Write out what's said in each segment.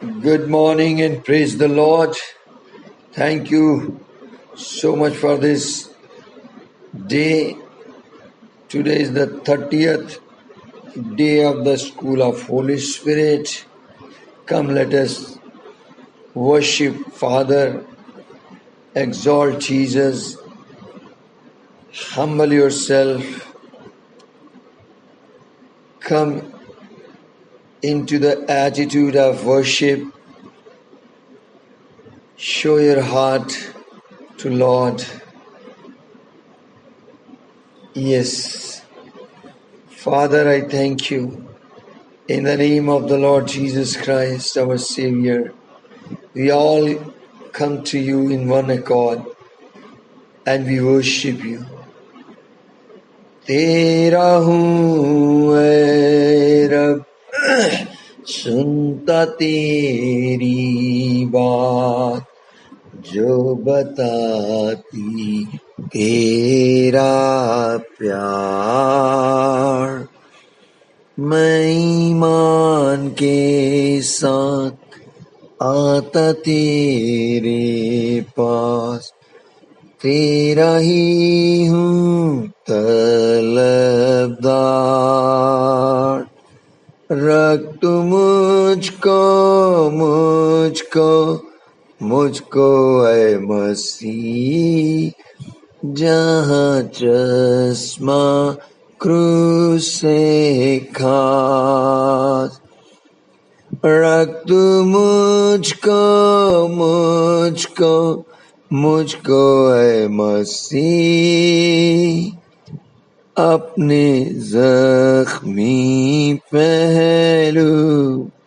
Good morning and praise the Lord. Thank you so much for this day. Today is the 30th day of the School of Holy Spirit. Come, let us worship Father, exalt Jesus, humble yourself, come into the attitude of worship, show your heart to Lord. Yes, Father, I thank you. In the name of the Lord Jesus Christ, our Savior, we all come to you in one accord and we worship you. तेरा हूँ ऐ रब सुनता तेरी बात जो बताती तेरा प्यार मैं ईमान के साथ आता तेरे पास तेरा ही हूँ तलबदार रख तू मुझको ऐ मसीह जहाँ चश्मा क्रूस से खास रख तू मुझको ऐ मसीह अपने जख्मी पहलू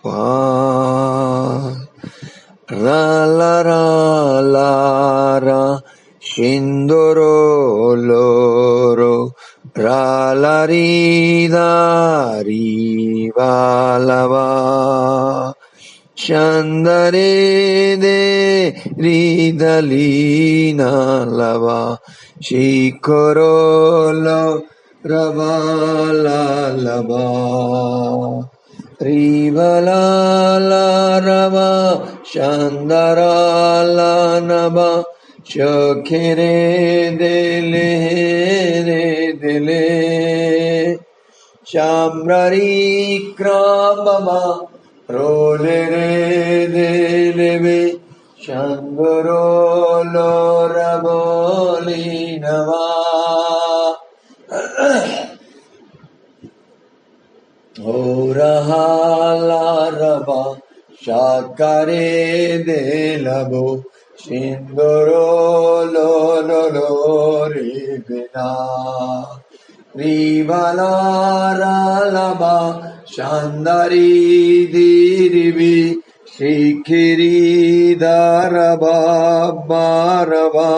पास रा शिंदोरो लोरो रा री वालवा Shandare de ridalina lava shikorolo ravala lava rivala la rava shandara la nava shokere dele shamrari krabama Role re de leve shangoro lora bolinava Ora hala raba shakare de labo shindoro lo ribena Rivala laba Shandari diribi Shikiri daraba baraba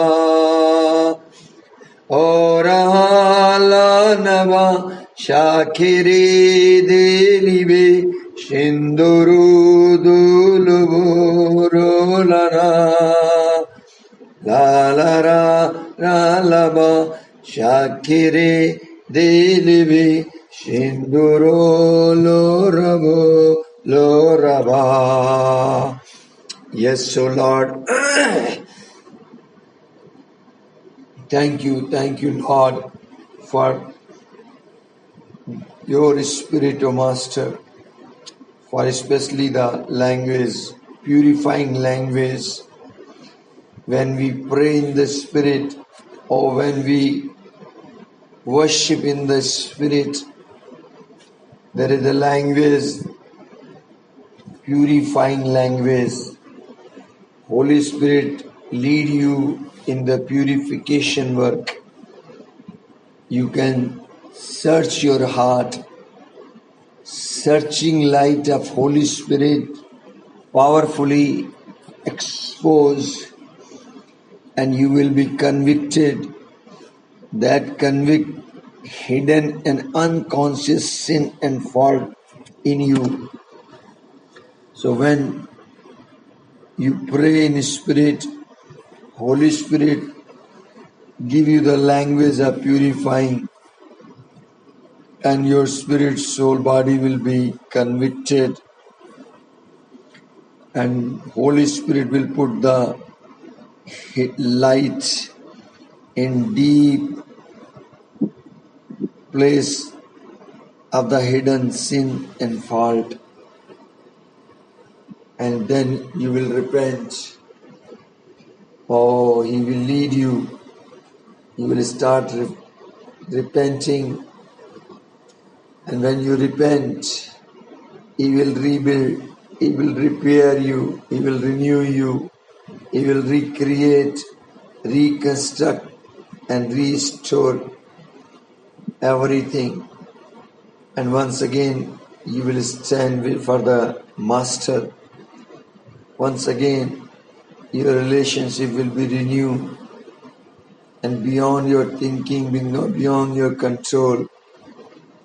Orahala nava Shakiri dilibi Shinduru duluburu lara La la ra ra laba Shakiri dilibi Shinduro loraba. Yes, so Lord, thank you, Lord, for your Spirit, O Master, for especially the language, purifying language, when we pray in the Spirit or when we worship in the Spirit, there is a language, purifying language. Holy Spirit lead you in the purification work. You can search your heart, searching light of Holy Spirit powerfully expose, and you will be convicted. That convict hidden and unconscious sin and fault in you. So when you pray in Spirit, Holy Spirit give you the language of purifying, and your spirit, soul, body will be convicted. and Holy Spirit will put the light in deep place of the hidden sin and fault, and then you will repent. Oh, He will lead you. You will start repenting, and when you repent, He will rebuild, He will repair you, He will renew you, He will recreate, reconstruct, and restore everything. And once again, you will stand for the Master. Once again, your relationship will be renewed, and beyond your thinking, beyond your control,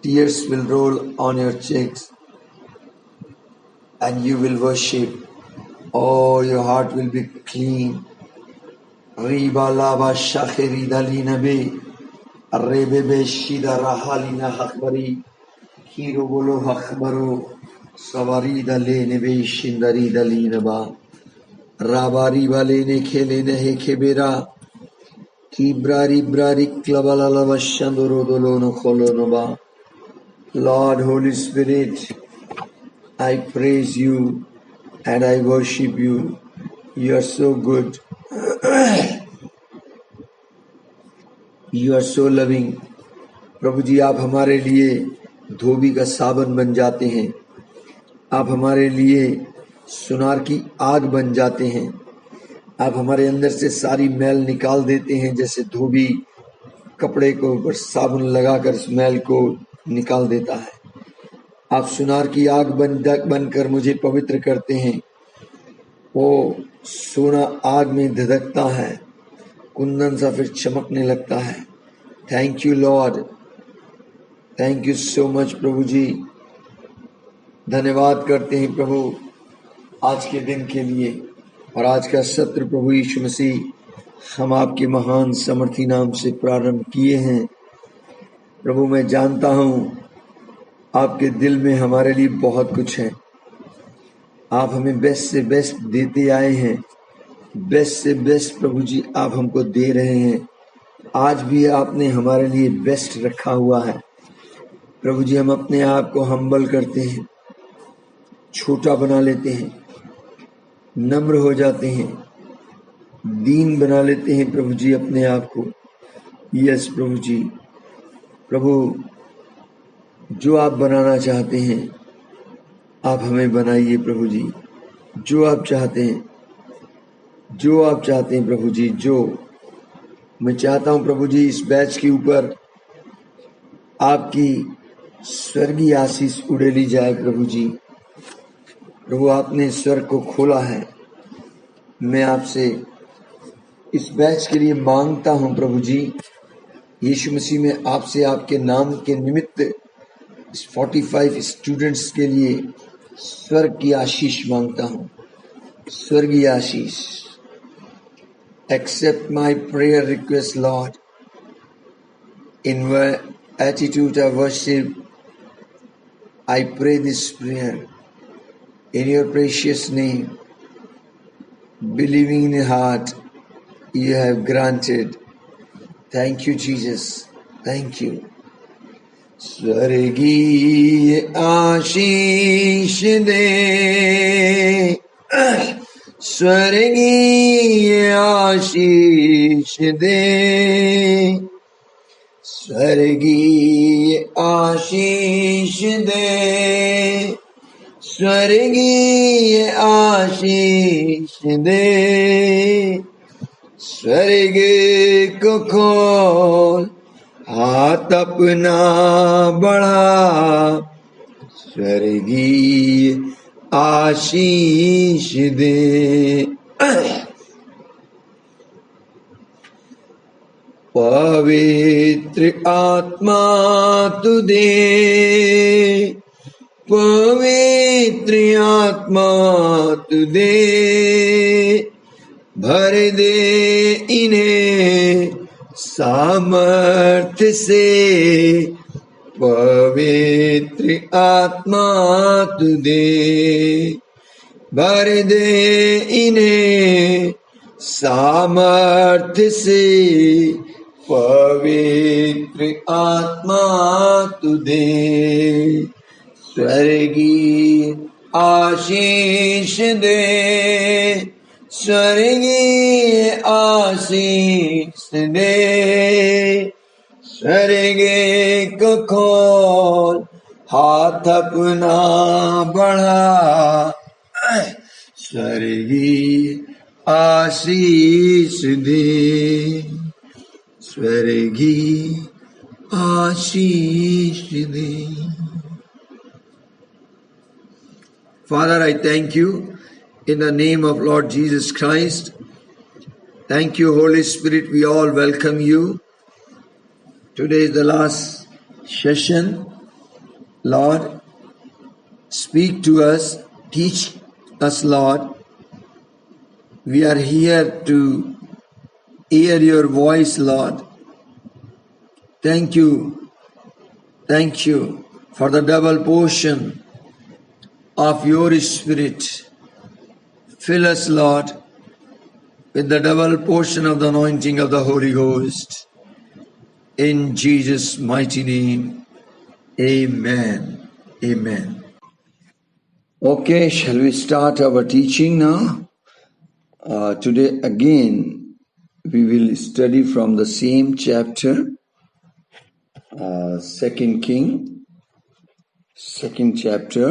tears will roll on your cheeks, and you will worship. Oh, your heart will be clean. Riba lava shakhiri dalina be, rebebe shida rahalina hakbari, hiro bolo hakbaro, savari dale nebe shindari dalina ba, rabari balene khelene he kebera, kibrari brari klabala lava shandoro dolono kholono ba. Lord, Holy Spirit, I praise you and I worship you. You are so good. You are so loving. प्रभु जी, आप हमारे लिए धोबी का साबन बन जाते हैं. आप हमारे लिए सुनार की आग बन जाते हैं. आप हमारे अंदर से सारी मैल निकाल देते हैं, जैसे धोबी कपड़े को ऊपर साबुन लगाकर उस मैल को निकाल देता है. आप सुनार की आग बनकर मुझे पवित्र करते हैं. वो सोना आग में धधकता है, कुंदन सा फिर चमकने लगता है. Thank you Lord, thank you so much प्रभु जी. धन्यवाद करते हैं प्रभु आज के दिन के लिए और आज का सत्र. प्रभु यीशु मसीह, हम आपके महान समर्थी नाम से प्रारंभ किए हैं. प्रभु, मैं जानता हूँ आपके दिल में हमारे लिए बहुत कुछ है. आप हमें बेस्ट से बेस्ट देते आए हैं. बेस्ट से बेस्ट प्रभु जी आप हमको दे रहे हैं. आज भी आपने हमारे लिए बेस्ट रखा हुआ है. प्रभु जी, हम अपने आप को हम्बल करते हैं, छोटा बना लेते हैं, नम्र हो जाते हैं, दीन बना लेते हैं प्रभु जी अपने आप को. यस प्रभु जी. प्रभु, जो आप बनाना चाहते हैं आप हमें बनाइए प्रभु जी. जो आप चाहते हैं, जो आप चाहते हैं प्रभु जी. जो मैं चाहता हूं प्रभु जी, इस बैच के ऊपर आपकी स्वर्गीय आशीष उड़ेली जाए प्रभु जी. प्रभु, आपने स्वर्ग को खोला है. मैं आपसे इस बैच के लिए मांगता हूं प्रभु जी. यीशु मसीह में आपसे आपके नाम के निमित्त इस 45 स्टूडेंट्स के लिए स्वर्ग की आशीष मांगता हूं. स्वर्गीय आशीष. Accept my prayer request, Lord. In attitude of worship, I pray this prayer in your precious name, believing in heart you have granted. Thank you, Jesus. Thank you. स्वर्गीय आशीष दे, स्वर्गीय आशीष दे, स्वर्गीय आशीष दे, स्वर्गीय आशीष दे. स्वर्ग को खोल, हाथ अपना बढ़ा, स्वर्गीय आशीष दे. पवित्र आत्मा तू दे, पवित्र आत्मा तू दे, भर दे इन्हें सामर्थ्य से. पवित्र आत्मा तू दे, भर दे इन्हें सामर्थ्य से, पवित्र आत्मा तू दे। स्वर्गीय आशीष दे, स्वर्गीय आशीष दे, स्वर्गीय को खोल, हाथ अपना बढ़ा, स्वर्गीय आशीष दे, स्वर्गीय आशीष दे। Father, I thank you in the name of Lord Jesus Christ. Thank you, Holy Spirit. We all welcome you. Today is the last session. Lord, speak to us, teach us, Lord. We are here to hear your voice, Lord. Thank you for the double portion of your Spirit. Fill us, Lord, with the double portion of the anointing of the Holy Ghost. In Jesus' mighty name, amen. Amen. Okay, shall we start our teaching now? Today again, we will study from the same chapter, 2 King, 2nd chapter,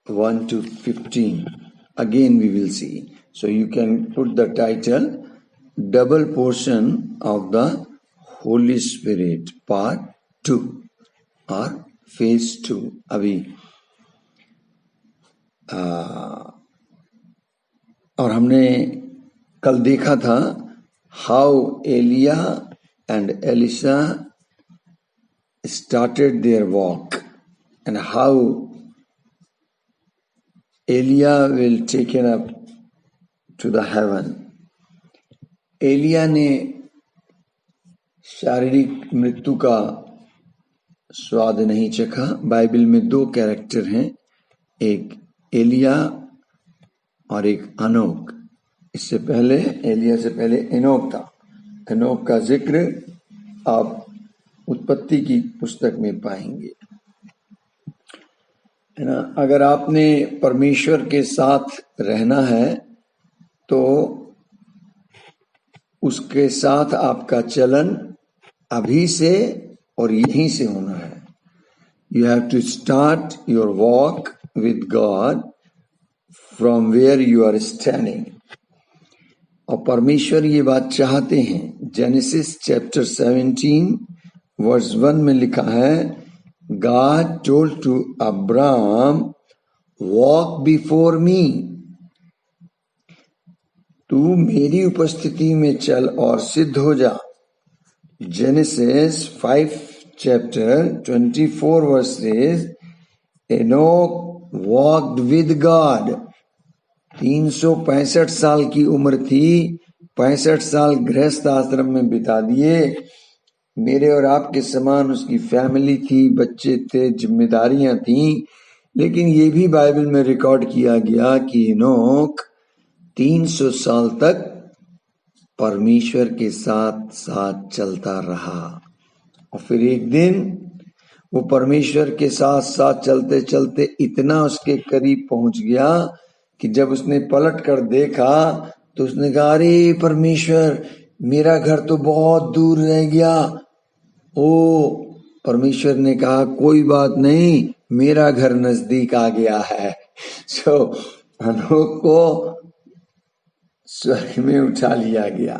1 to 15. Again we will see. So you can put the title, Double Portion of the Holy Spirit, Part 2 or Phase 2. अभी और हमने कल देखा था how Elijah and Elisha started their walk and how Elijah will taken up to the heaven. Elia ने शारीरिक मृत्यु का स्वाद नहीं चखा। बाइबल में दो कैरेक्टर हैं, एक एलिया और एक अनोक। इससे पहले एलिया से पहले एनोक था। एनोक का जिक्र आप उत्पत्ति की पुस्तक में पाएंगे, है ना। अगर आपने परमेश्वर के साथ रहना है तो उसके साथ आपका चलन अभी से और यहीं से होना है। You have to start your walk with God from where you are standing. और परमेश्वर ये बात चाहते हैं। जेनेसिस चैप्टर 17 वर्स 1 में लिखा है, God told to Abraham, walk before me. तू मेरी उपस्थिति में चल और सिद्ध हो जा। Genesis 5 chapter 24 verse says, Enoch walked with God. 365 साल की उम्र थी, 65 साल गृहस्थ आश्रम में बिता दिए। मेरे और आपके समान उसकी फैमिली थी, बच्चे थे, जिम्मेदारियां थीं। लेकिन ये भी बाइबल में रिकॉर्ड किया गया कि एनोक 300 साल तक परमेश्वर के साथ साथ चलता रहा। और फिर एक दिन वो परमेश्वर के साथ साथ चलते चलते इतना उसके करीब पहुंच गया कि जब उसने पलट कर देखा तो उसने कहा, अरे परमेश्वर, मेरा घर तो बहुत दूर रह गया। ओ परमेश्वर ने कहा, कोई बात नहीं, मेरा घर नजदीक आ गया है। सो अनोक को स्वर्ग में उठा लिया गया।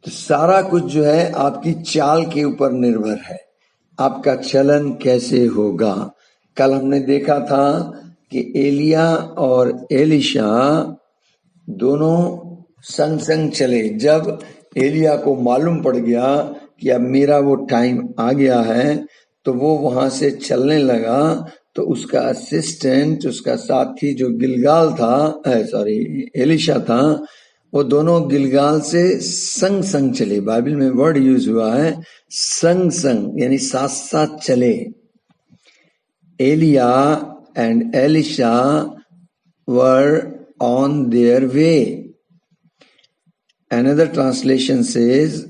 तो सारा कुछ जो है आपकी चाल के ऊपर निर्भर है, आपका चलन कैसे होगा। कल हमने देखा था कि एलिया और एलिशा दोनों संग संग चले। जब एलिया को मालूम पड़ गया कि अब मेरा वो टाइम आ गया है तो वो वहां से चलने लगा। तो उसका असिस्टेंट, उसका साथी जो गिलगाल था, एलिशा था, वो दोनों गिलगाल से संग संग चले। बाइबल में वर्ड यूज हुआ है संग संग, यानी साथ साथ चले। Elia and Elisha were on their way. Another translation says,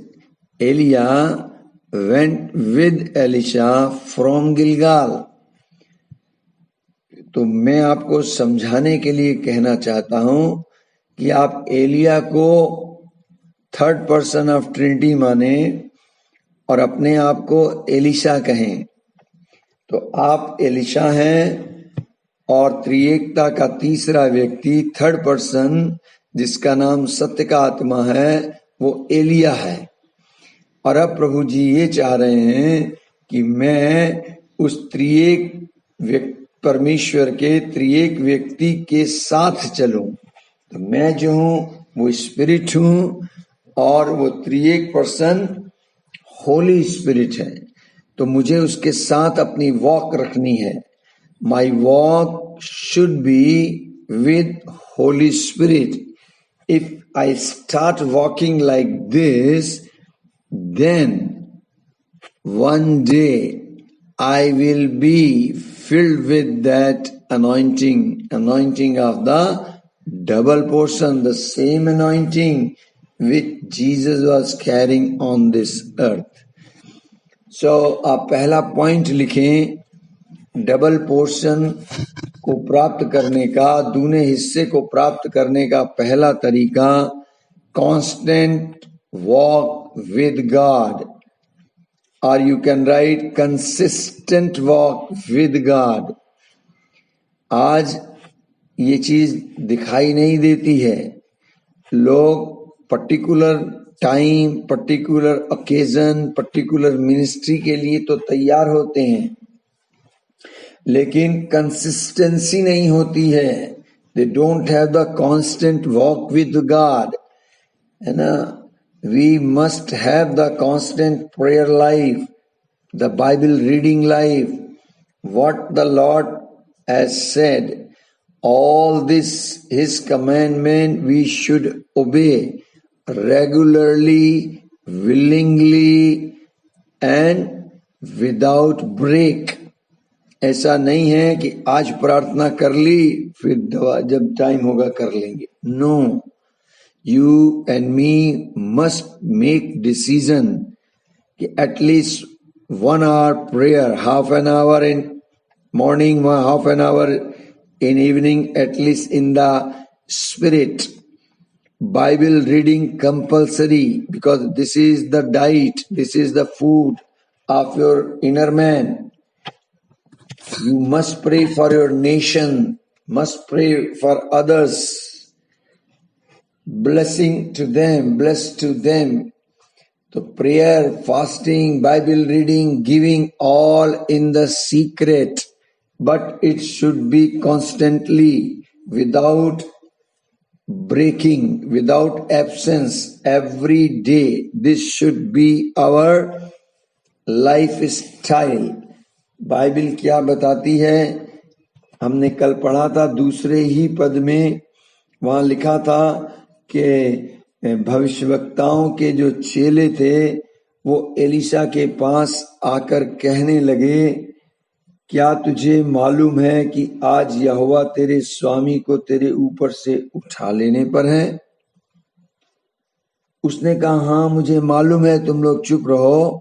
Elijah went with Elisha from Gilgal. तो मैं आपको समझाने के लिए कहना चाहता हूं कि आप एलिया को थर्ड पर्सन ऑफ ट्रिनिटी माने और अपने आप को एलिशा कहें। तो आप एलिशा हैं और त्रिएकता का तीसरा व्यक्ति थर्ड पर्सन जिसका नाम सत्य का आत्मा है वो एलिया है। और अब प्रभु जी ये चाह रहे हैं कि मैं उस त्रिएक परमेश्वर के त्रिएक व्यक्ति के साथ चलूं। तो मैं जो हूं वो स्पिरिट हूं और वो त्रिएक पर्सन होली स्पिरिट है। तो मुझे उसके साथ अपनी वॉक रखनी है। My walk should be with Holi spirit. If I start walking like this, then one day I will be filled with that anointing of the double portion, the same anointing which Jesus was carrying on this earth. So आप पहला point लिखें, double portion को प्राप्त करने का, दूने हिस्से को प्राप्त करने का पहला तरीका constant walk with God, or you can write consistent walk with God. आज ये चीज दिखाई नहीं देती है। लोग particular time, particular occasion, particular ministry के लिए तो तैयार होते हैं, लेकिन कंसिस्टेंसी नहीं होती है। They don't have the constant walk with God, है ना। We must have the constant prayer life, the Bible reading life, what the Lord has said. All this, His commandment, we should obey regularly, willingly and without break. ऐसा नहीं है कि आज प्रार्थना कर ली फिर दवा जब टाइम होगा कर लेंगे। No. You and me must make decision कि at least 1 hour prayer, half an hour in morning, half an hour in evening, at least in the spirit. Bible reading compulsory, because this is the diet, this is the food of your inner man. You must pray for your nation, must pray for others. Blessing to them, blessed to them. So prayer, fasting, Bible reading, giving, all in the secret, but it should be constantly, without breaking, without absence, every day. This should be our lifestyle. Bible क्या बताती है? हमने कल पढ़ा था दूसरे ही पद में, वहां लिखा था कि भविष्यवक्ताओं के जो चेले थे वो एलिशा के पास आकर कहने लगे, क्या तुझे मालूम है कि आज यहोवा तेरे स्वामी को तेरे ऊपर से उठा लेने पर है? उसने कहा, हाँ मुझे मालूम है, तुम लोग चुप रहो,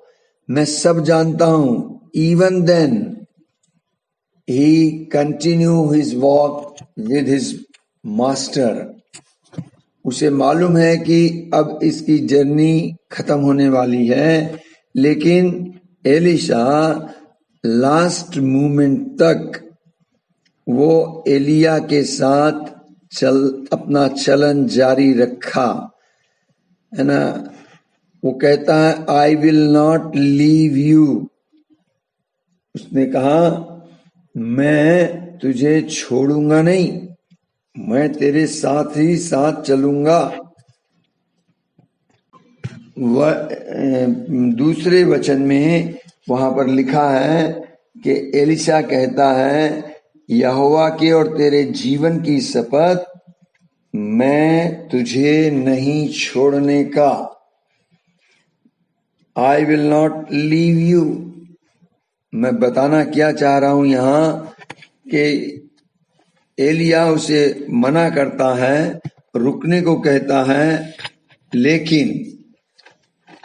मैं सब जानता हूं। Even then he continued his walk with his master. उसे मालूम है कि अब इसकी जर्नी खत्म होने वाली है, लेकिन एलिशा लास्ट मोमेंट तक वो एलिया के साथ अपना चलन जारी रखा, है ना। वो कहता है, I will not leave you. उसने कहा, मैं तुझे छोड़ूंगा नहीं, मैं तेरे साथ ही साथ चलूंगा। दूसरे वचन में वहां पर लिखा है कि एलिशा कहता है, यहोवा के और तेरे जीवन की शपथ, मैं तुझे नहीं छोड़ने का। I will not leave you. मैं बताना क्या चाह रहा हूं यहां कि एलिया उसे मना करता है, रुकने को कहता है, लेकिन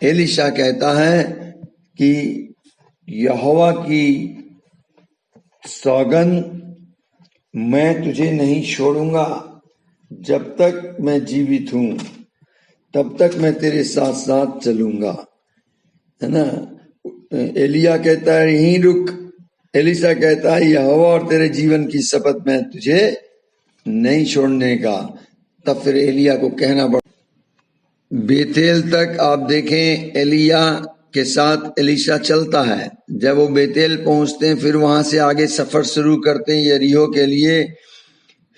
एलिशा कहता है कि यहोवा की सौगंध, मैं तुझे नहीं छोड़ूंगा, जब तक मैं जीवित हूं तब तक मैं तेरे साथ साथ चलूंगा, है ना। एलिया कहता है यहीं रुक, एलिशा कहता है यहोवा और तेरे जीवन की शपथ मैं तुझे नहीं छोड़ने का। तब फिर एलिया को कहना पड़ा। बेतेल तक आप देखें एलिया के साथ एलिशा चलता है। जब वो बेतेल पहुंचते हैं फिर वहां से आगे सफर शुरू करते हैं यरीहो के लिए।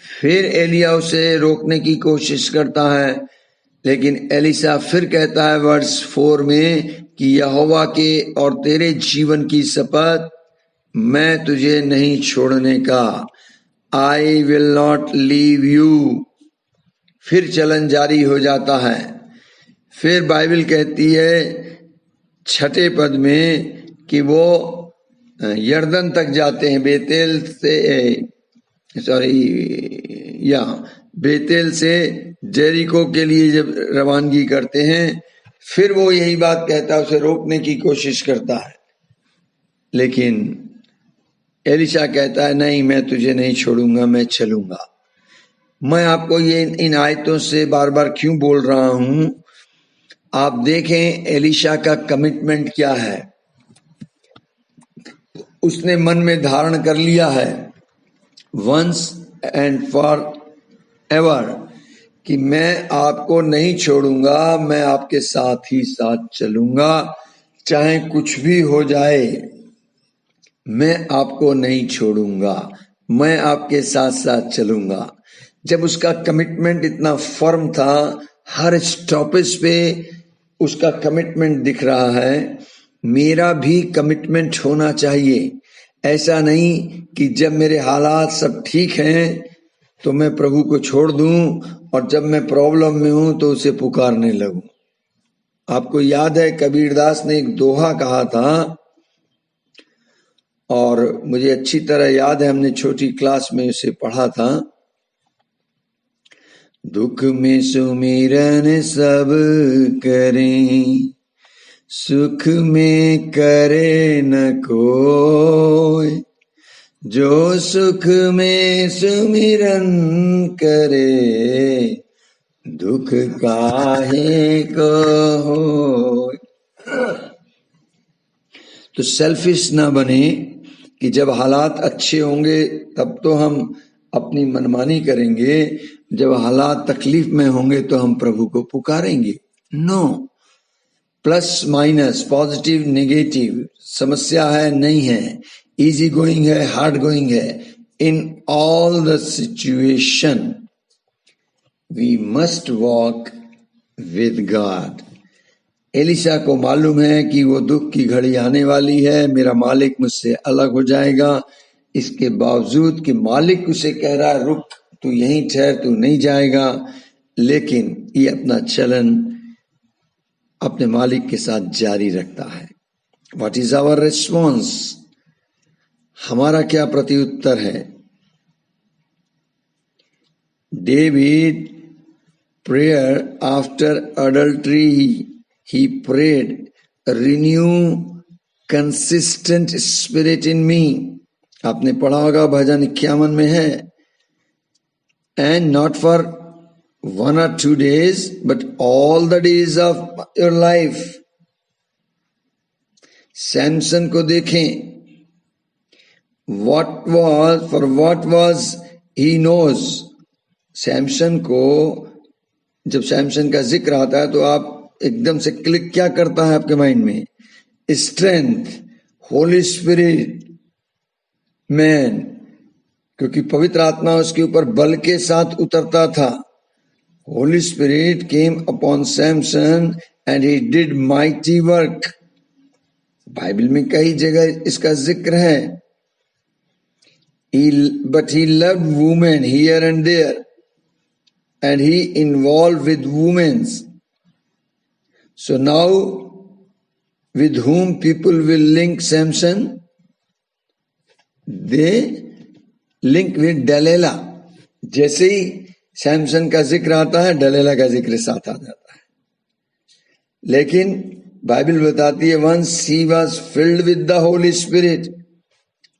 फिर एलिया उसे रोकने की कोशिश करता है, लेकिन एलिशा फिर कहता है वर्स 4 में कि यहोवा के और तेरे जीवन की शपथ मैं तुझे नहीं छोड़ने का, I will not leave you. फिर चलन जारी हो जाता है। फिर बाइबल कहती है 6 पद में कि वो यर्दन तक जाते हैं। बेतेल से जेरिको के लिए जब रवानगी करते हैं, फिर वो यही बात कहता है, उसे रोकने की कोशिश करता है, लेकिन एलिशा कहता है नहीं, मैं तुझे नहीं छोड़ूंगा, मैं चलूंगा। मैं आपको ये इन आयतों से बार बार क्यों बोल रहा हूं, आप देखें एलिशा का कमिटमेंट क्या है। उसने मन में धारण कर लिया है वंस एंड फॉर एवर कि मैं आपको नहीं छोड़ूंगा, मैं आपके साथ ही साथ चलूंगा, चाहे कुछ भी हो जाए, मैं आपको नहीं छोड़ूंगा, मैं आपके साथ साथ चलूंगा। जब उसका कमिटमेंट इतना फर्म था, हर स्टॉपेज पे उसका कमिटमेंट दिख रहा है। मेरा भी कमिटमेंट होना चाहिए। ऐसा नहीं कि जब मेरे हालात सब ठीक हैं तो मैं प्रभु को छोड़ दूं और जब मैं प्रॉब्लम में हूं तो उसे पुकारने लगूं। आपको याद है कबीरदास ने एक दोहा कहा था, और मुझे अच्छी तरह याद है, हमने छोटी क्लास में उसे पढ़ा था। दुख में सुमिरन सब करें, सुख में करे न कोई, जो सुख में सुमिरन करे, दुख काहे को होय। तो सेल्फिश ना बने कि जब हालात अच्छे होंगे तब तो हम अपनी मनमानी करेंगे, जब हालात तकलीफ में होंगे तो हम प्रभु को पुकारेंगे। No, plus minus, positive negative, समस्या है नहीं है, इजी गोइंग है हार्ड गोइंग है, in all the situation we must walk with God. Elisha को मालूम है कि वो दुख की घड़ी आने वाली है, मेरा मालिक मुझसे अलग हो जाएगा। इसके बावजूद कि मालिक उसे कह रहा है रुक, तू यहीं ठहर, तू नहीं जाएगा, लेकिन ये अपना चलन अपने मालिक के साथ जारी रखता है। What is our response? हमारा क्या प्रत्युत्तर है? David prayer after adultery, he prayed, renew consistent spirit in me। आपने पढ़ा होगा भजन 51 में है, and not for 1 or 2 days but all the days of your life। Samson को देखें, what was he knows। Samson को जब सैमसन का जिक्र आता है तो आप एकदम से क्लिक क्या करता है आपके माइंड में? स्ट्रेंथ, होली स्पिरिट मैन, क्योंकि पवित्र आत्मा उसके ऊपर बल के साथ उतरता था। Holy Spirit came upon Samson and he did mighty work. Bible में कई जगह इसका जिक्र है। But he loved women here and there and he involved with women's। So now with whom people will link Samson? They link with Delilah. जैसे ही सैमसन का जिक्र आता है, डलेला का जिक्र साथ आ जाता है। लेकिन बाइबल बताती है once he was filled with the Holy Spirit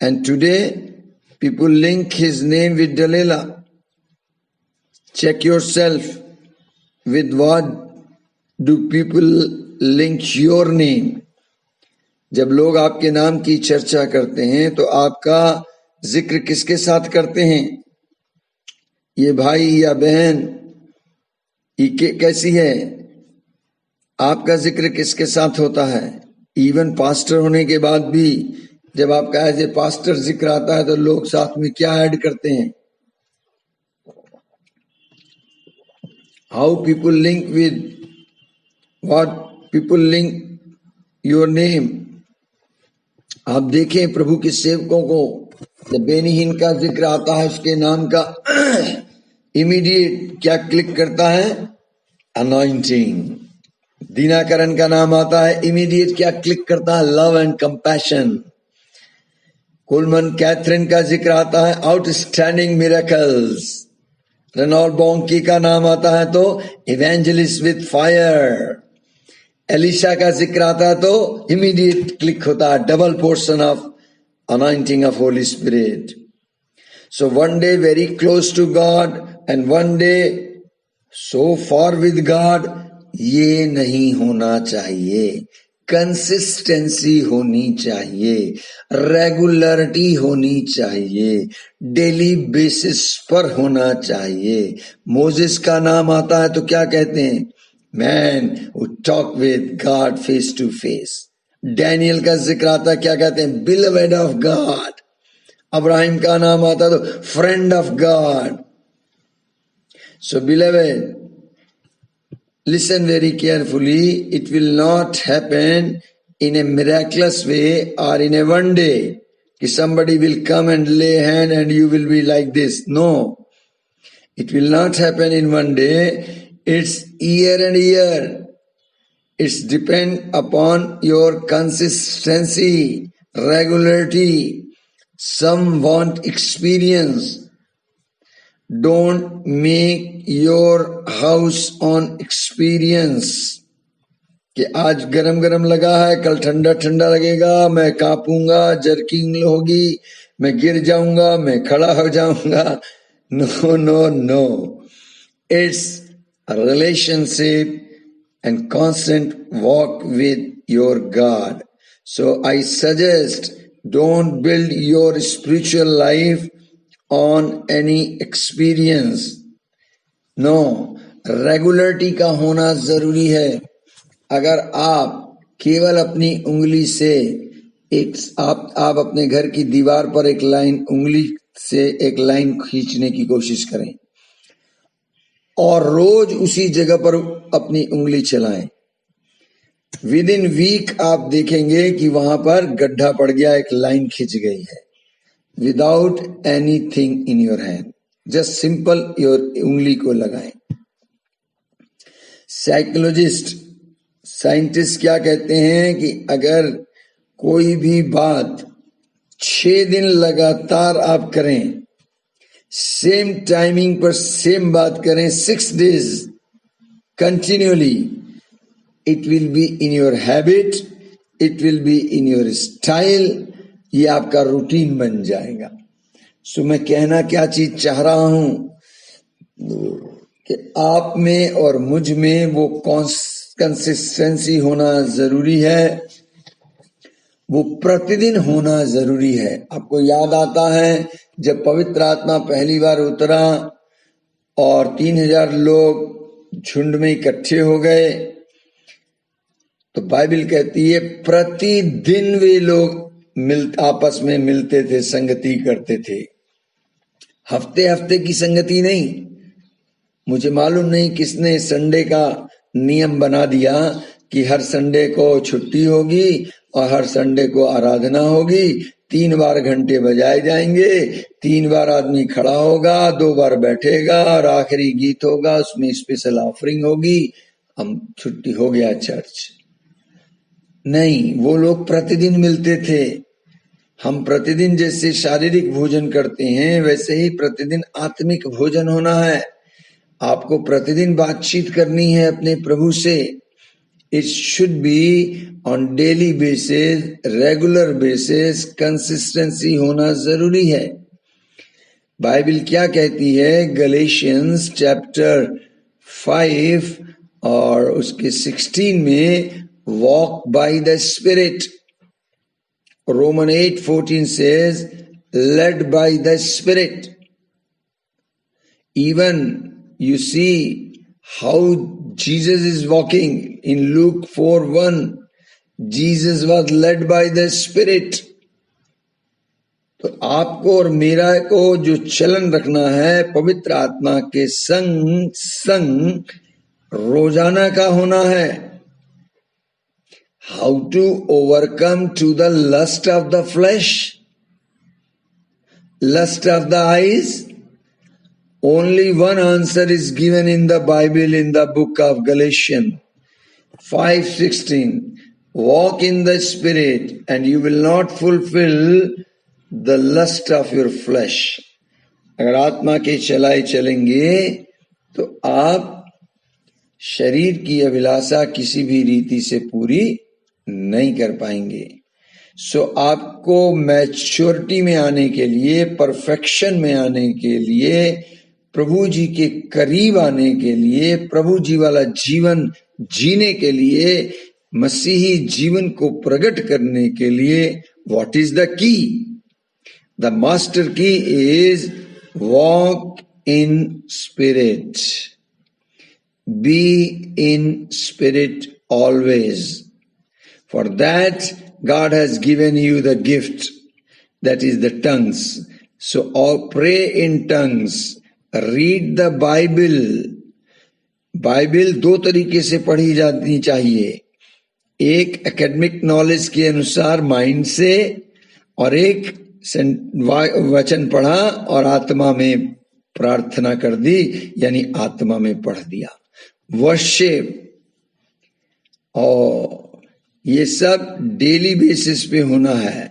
and today people link his name with Delilah. Check yourself, with what do people link your name. जब लोग आपके नाम की चर्चा करते हैं तो आपका जिक्र किसके साथ करते हैं? ये भाई या बहन ये कैसी है? आपका जिक्र किसके साथ होता है? इवन पास्टर होने के बाद भी जब आपका एज ए पास्टर जिक्र आता है तो लोग साथ में क्या ऐड करते हैं? How people link with what people link your name. आप देखें प्रभु के सेवकों को, जब बेनीहीन का जिक्र आता है उसके नाम का इमीडिएट क्या क्लिक करता है? अनॉइंटिंग। दीनाकरण का नाम आता है, इमीडिएट क्या क्लिक करता है? Love and compassion. Coleman Catherine का जिक्र आता है, आउटस्टैंडिंग मिरेकल्स। रेनॉल्ड बॉन्की का नाम आता है तो इवेंजलिस्ट विद फायर। एलिशा का जिक्र आता है तो इमीडिएट क्लिक होता है, double portion of anointing of Holy Spirit. So one day very close to God and one day so for with God, ये नहीं होना चाहिए। कंसिस्टेंसी होनी चाहिए, रेगुलरिटी होनी चाहिए, डेली बेसिस पर होना चाहिए। मोजेस का नाम आता है तो क्या कहते हैं? Man who talk with God face to face. Daniel का जिक्र आता है, क्या कहते हैं? Beloved of God. अब्राहिम का नाम आता है तो friend of God. So beloved, listen very carefully. It will not happen in a miraculous way or in a one day कि somebody will come and lay hand and you will be like this. No, it will not happen in one day. It's year and year. It's depend upon your consistency, regularity. Some want experience. Don't make your house on experience कि आज गरम गरम लगा है, कल ठंडा ठंडा लगेगा, मैं कांपूंगा, जर्किंग होगी, मैं गिर जाऊंगा, मैं खड़ा हो जाऊंगा। No no no, it's a relationship and constant walk with your God. So I suggest don't build your spiritual life on any experience. No, regularity का होना जरूरी है। अगर आप केवल अपनी उंगली से आप अपने घर की दीवार पर एक लाइन, उंगली से एक लाइन खींचने की कोशिश करें और रोज उसी जगह पर अपनी उंगली चलाएं, विद इन वीक आप देखेंगे कि वहां पर गड्ढा पड़ गया, एक लाइन खिंच गई है। Without anything in your hand, just simple your उंगली को लगाएं। साइंटिस्ट क्या कहते हैं कि अगर कोई भी बात 6 दिन लगातार आप करें, सेम टाइमिंग पर सेम बात करें, 6 days continually, it will be in your habit, it will be in your style, ये आपका रूटीन बन जाएगा। सो मैं कहना क्या चीज चाह रहा हूं कि आप में और मुझ में वो कंसिस्टेंसी होना जरूरी है, वो प्रतिदिन होना जरूरी है। आपको याद आता है जब पवित्र आत्मा पहली बार उतरा और 3000 लोग झुंड में इकट्ठे हो गए, तो बाइबल कहती है प्रतिदिन वे लोग आपस में मिलते थे, संगति करते थे। हफ्ते हफ्ते की संगति नहीं। मुझे मालूम नहीं किसने संडे का नियम बना दिया कि हर संडे को छुट्टी होगी और हर संडे को आराधना होगी, 3 बार घंटे बजाए जाएंगे, 3 बार आदमी खड़ा होगा, 2 बार बैठेगा और आखिरी गीत होगा, उसमें स्पेशल ऑफरिंग होगी, हम छुट्टी हो गया चर्च। नहीं, वो लोग प्रतिदिन मिलते थे। हम प्रतिदिन जैसे शारीरिक भोजन करते हैं वैसे ही प्रतिदिन आत्मिक भोजन होना है। आपको प्रतिदिन बातचीत करनी है अपने प्रभु से। It should be on daily basis, regular basis, consistency होना जरूरी है। बाइबल क्या कहती है? गलेशियंस चैप्टर 5 और उसके 16 में walk by the spirit. Roman 8:14 says, led by the Spirit. Even you see how Jesus is walking in Luke 4:1. Jesus was led by the Spirit. तो आपको और मेरा को जो चलन रखना है पवित्र आत्मा के संग संग रोजाना का होना है। How to overcome to the lust of the flesh, lust of the eyes? Only one answer is given in the Bible in the book of Galatians 5:16. Walk in the Spirit and you will not fulfill the lust of your flesh. अगर आत्मा के चलाए चलेंगे तो आप शरीर की अभिलाषा किसी भी रीति से पूरी नहीं कर पाएंगे। सो आपको मैच्योरिटी में आने के लिए, परफेक्शन में आने के लिए, प्रभु जी के करीब आने के लिए, प्रभु जी वाला जीवन जीने के लिए, मसीही जीवन को प्रकट करने के लिए what is the key? The master key is walk in spirit, be in spirit always. For that, God has given you the gift, that is the tongues. So pray in tongues, read the Bible. Bible दो तरीके से पढ़ी जानी चाहिए, एक academic knowledge के अनुसार mind से, और एक वचन पढ़ा और आत्मा में प्रार्थना कर दी, यानी आत्मा में पढ़ दिया। वर्शिप और ये सब डेली बेसिस पे होना है।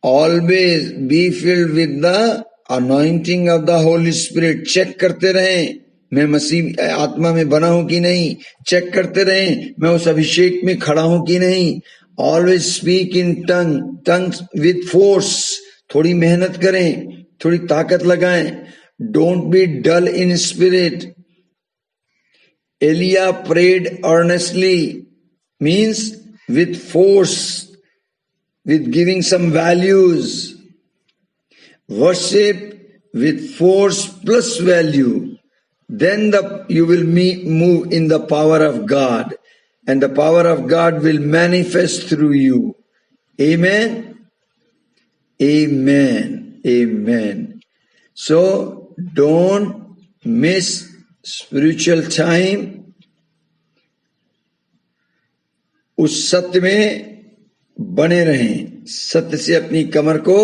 Always be filled with the anointing of the Holy Spirit. Check करते रहें मैं मसीह आत्मा में बना हूं कि नहीं, चेक करते रहें मैं उस अभिषेक में खड़ा हूं कि नहीं। Always speak in tongues with force. थोड़ी मेहनत करें, थोड़ी ताकत लगाएं। Don't be dull in spirit. Elijah prayed earnestly, means with force, with giving some values. Worship with force plus value, then you will move in the power of God, and the power of God will manifest through you. Amen, amen, amen. So don't miss spiritual time. उस सत्य में बने रहें, सत्य से अपनी कमर को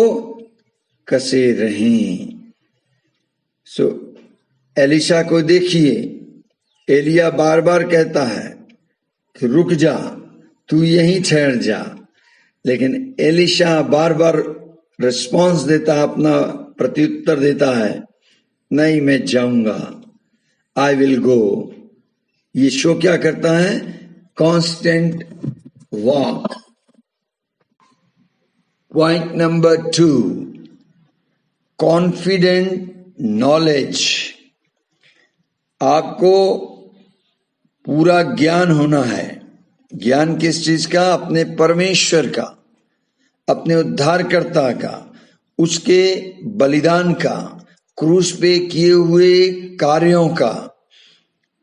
कसे रहें। सो एलिशा को देखिए, एलिया बार बार कहता है कि रुक जा, तू यहीं ठहर जा, लेकिन एलिशा बार बार रिस्पॉन्स देता, अपना प्रत्युत्तर देता है, नहीं मैं जाऊंगा, आई विल गो। ये शो क्या करता है? Constant walk. Point number 2, confident knowledge. आपको पूरा ज्ञान होना है। ज्ञान किस चीज का? अपने परमेश्वर का, अपने उद्धारकर्ता का, उसके बलिदान का, क्रूस पे किए हुए कार्यों का,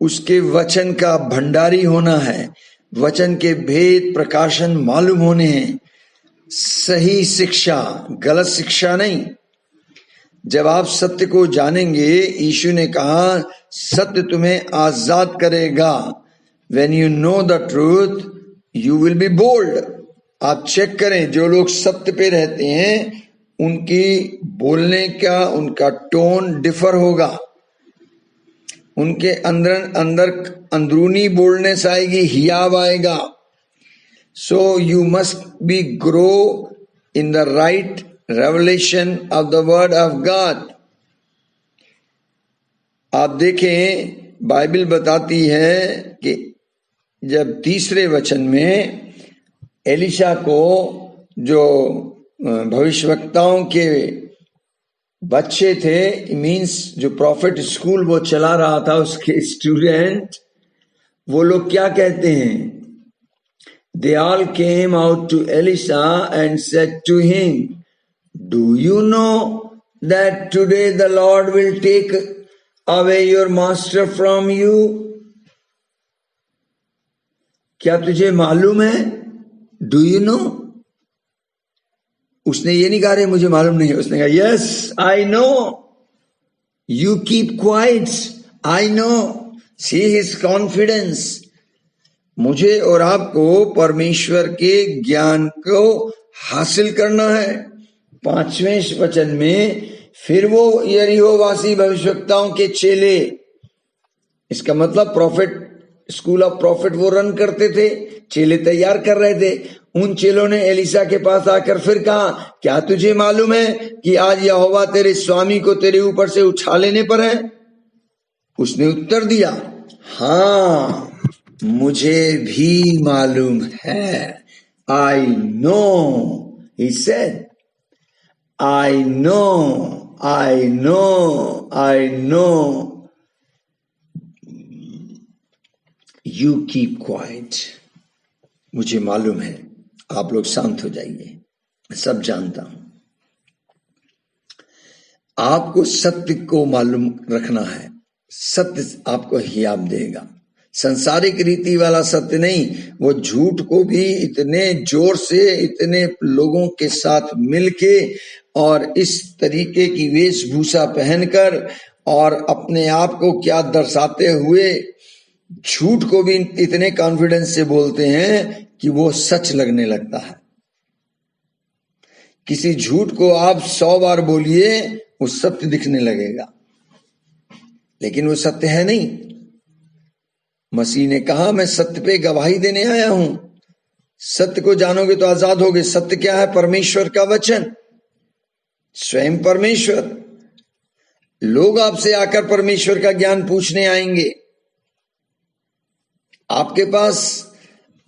उसके वचन का भंडारी होना है। वचन के भेद प्रकाशन मालूम होने हैं। सही शिक्षा, गलत शिक्षा नहीं। जब आप सत्य को जानेंगे, यीशु ने कहा सत्य तुम्हें आजाद करेगा। When you know the truth, you will be bold. आप चेक करें, जो लोग सत्य पे रहते हैं उनकी बोलने का, उनका टोन डिफर होगा। उनके अंदर अंदरूनी बोल्डनेस आएगी, हियाव आएगा। So you must be grow in the right revelation of the word of God. आप देखें बाइबल बताती है कि जब तीसरे वचन में एलिशा को जो भविष्यवक्ताओं के बच्चे थे, मीन्स जो प्रॉफिट स्कूल वो चला रहा था, उसके स्टूडेंट, वो लोग क्या कहते हैं? They all came out to Elisha and said to him, "Do you know that today the Lord will take away your master from you?" क्या तुझे मालूम है? Do you know? उसने ये नहीं कहा रे मुझे मालूम नहीं है, उसने कहा yes I know. You keep quiet. I know. See his confidence. मुझे और आपको परमेश्वर के ज्ञान को हासिल करना है। 5वें वचन में फिर वो यरीहोवासी भविष्यवक्ताओं के चेले, इसका मतलब प्रॉफिट स्कूल ऑफ प्रॉफिट वो रन करते थे, चेले तैयार कर रहे थे। उन चेलों ने एलिशा के पास आकर फिर कहा, क्या तुझे मालूम है कि आज यहोवा तेरे स्वामी को तेरे ऊपर से उठा लेने पर है? उसने उत्तर दिया, हाँ मुझे भी मालूम है। I know, he said, I know, I know, I know. You keep quiet. मुझे मालूम है, आप लोग शांत हो जाइए, सब जानता हूं। आपको सत्य को मालूम रखना है, सत्य आपको हियाब देगा। संसारिक रीति वाला सत्य नहीं, वो झूठ को भी इतने जोर से इतने लोगों के साथ मिलके और इस तरीके की वेशभूषा पहनकर और अपने आप को क्या दर्शाते हुए झूठ को भी इतने कॉन्फिडेंस से बोलते हैं कि वो सच लगने लगता है। किसी झूठ को आप 100 बार बोलिए, वो सत्य दिखने लगेगा, लेकिन वो सत्य है नहीं। मसीह ने कहा, मैं सत्य पे गवाही देने आया हूं। सत्य को जानोगे तो आजाद होगे। सत्य क्या है? परमेश्वर का वचन, स्वयं परमेश्वर। लोग आपसे आकर परमेश्वर का ज्ञान पूछने आएंगे, आपके पास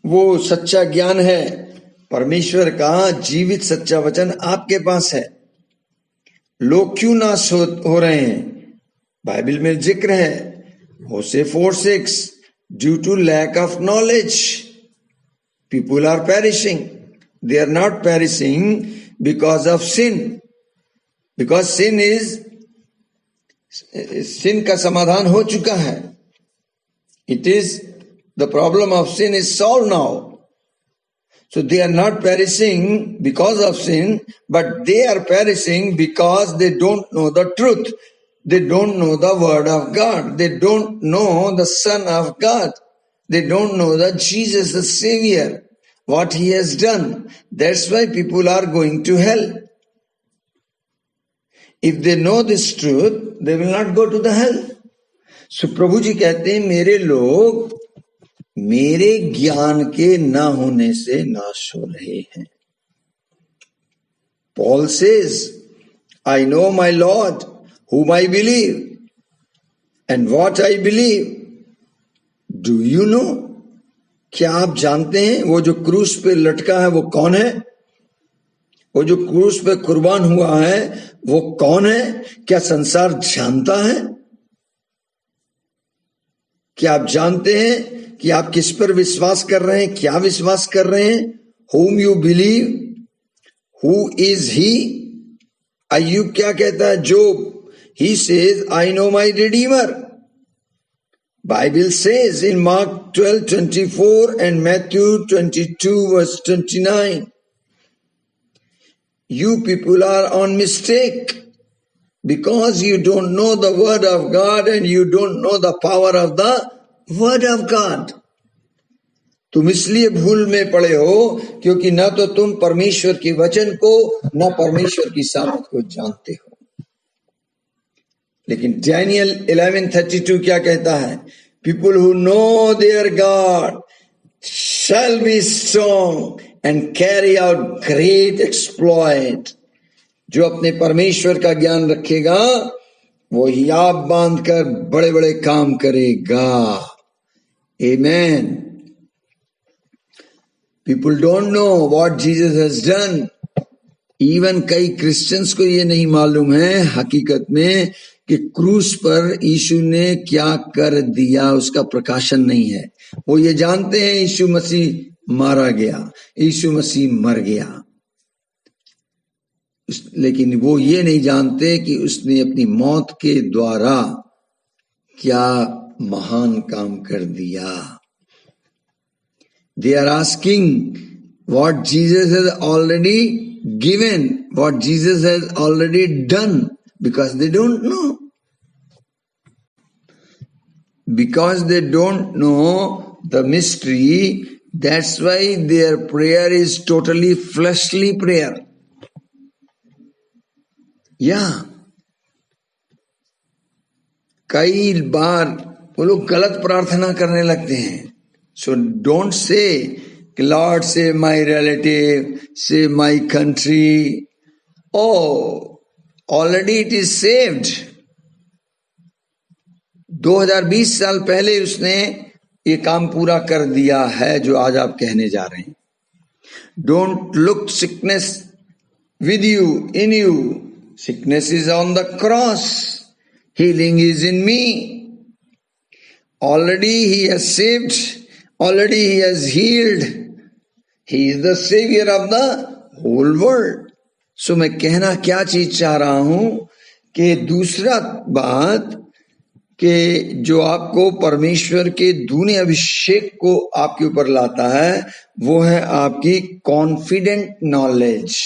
वो सच्चा ज्ञान है, परमेश्वर का जीवित सच्चा वचन आपके पास है। लोग क्यों नाश हो रहे हैं? बाइबल में जिक्र है, होशे 4:6, due to lack of knowledge people are perishing. They are not perishing because of sin, because sin का समाधान हो चुका है। It is the problem of sin is solved now. So they are not perishing because of sin, but they are perishing because they don't know the truth. They don't know the word of God. They don't know the Son of God. They don't know that Jesus the Savior, what He has done. That's why people are going to hell. If they know this truth, they will not go to the hell. So प्रभु जी कहते हैं, मेरे लोग मेरे ज्ञान के न होने से नाश हो रहे हैं। Paul says, I know my Lord, whom I believe, and what I believe. Do you know? क्या आप जानते हैं वो जो क्रूस पे लटका है वो कौन है? वो जो क्रूस पे कुर्बान हुआ है वो कौन है? क्या संसार जानता है? क्या आप जानते हैं कि आप किस पर विश्वास कर रहे हैं? क्या विश्वास कर रहे हैं? Whom you believe? Who is he? अय्यूब क्या कहता है? जोब, he says, I know my Redeemer. Bible says in Mark 12:24 and Matthew 22:29, you people are on mistake because you don't know the word of God and you don't know the power of the word of God. तुम इसलिए भूल में पड़े हो क्योंकि न तो तुम परमेश्वर के वचन को न परमेश्वर की सामर्थ को जानते हो। लेकिन डैनियल 11:32 क्या कहता है? People who know their God shall be strong and carry out great exploit. जो अपने परमेश्वर का ज्ञान रखेगा वो हियाब बांधकर बड़े बड़े काम करेगा. Amen. People don't know what Jesus has done. Even कई क्रिश्चियंस को ये नहीं मालूम है हकीकत में कि क्रूस पर यीशु ने क्या कर दिया, उसका प्रकाशन नहीं है. वो ये जानते हैं यीशु मसीह मारा गया, यीशु मसीह मर गया, लेकिन वो ये नहीं जानते कि उसने अपनी मौत के द्वारा क्या महान काम कर दिया. They are asking what Jesus has already given, what Jesus has already done, because they don't know. Because they don't know the mystery, that's why their prayer is totally fleshly prayer. Yeah. कई बार वो लोग गलत प्रार्थना करने लगते हैं. So don't say, Lord, save my relative, save my country. Oh, already it is saved. 2020 साल पहले उसने ये काम पूरा कर दिया है जो आज आप कहने जा रहे हैं. Don't look sickness with you, in you. Sickness is on the cross. Healing is in me. Already he has saved. Already he has healed. He is the savior of the whole world. So मैं कहना क्या चीज चाह रहा हूं कि दूसरा बात कि जो आपको परमेश्वर के दूने अभिषेक को आपके ऊपर लाता है वो है आपकी कॉन्फिडेंट नॉलेज.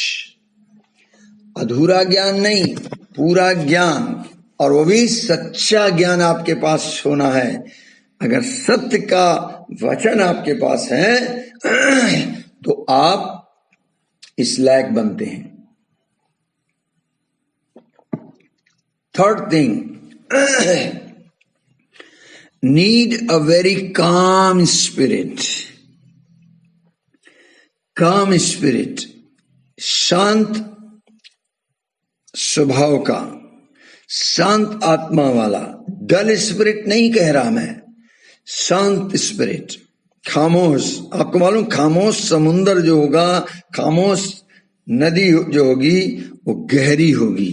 अधूरा ज्ञान नहीं, पूरा ज्ञान, और वो भी सच्चा ज्ञान आपके पास होना है. अगर सत्य का वचन आपके पास है तो आप इस लायक बनते हैं. Third thing, need a very calm spirit. काम स्पिरिट, शांत स्वभाव का, शांत आत्मा वाला. डल स्पिरिट नहीं कह रहा मैं, शांत स्पिरिट. खामोश, आपको मालूम खामोश समुंदर जो होगा, खामोश नदी जो होगी वो गहरी होगी.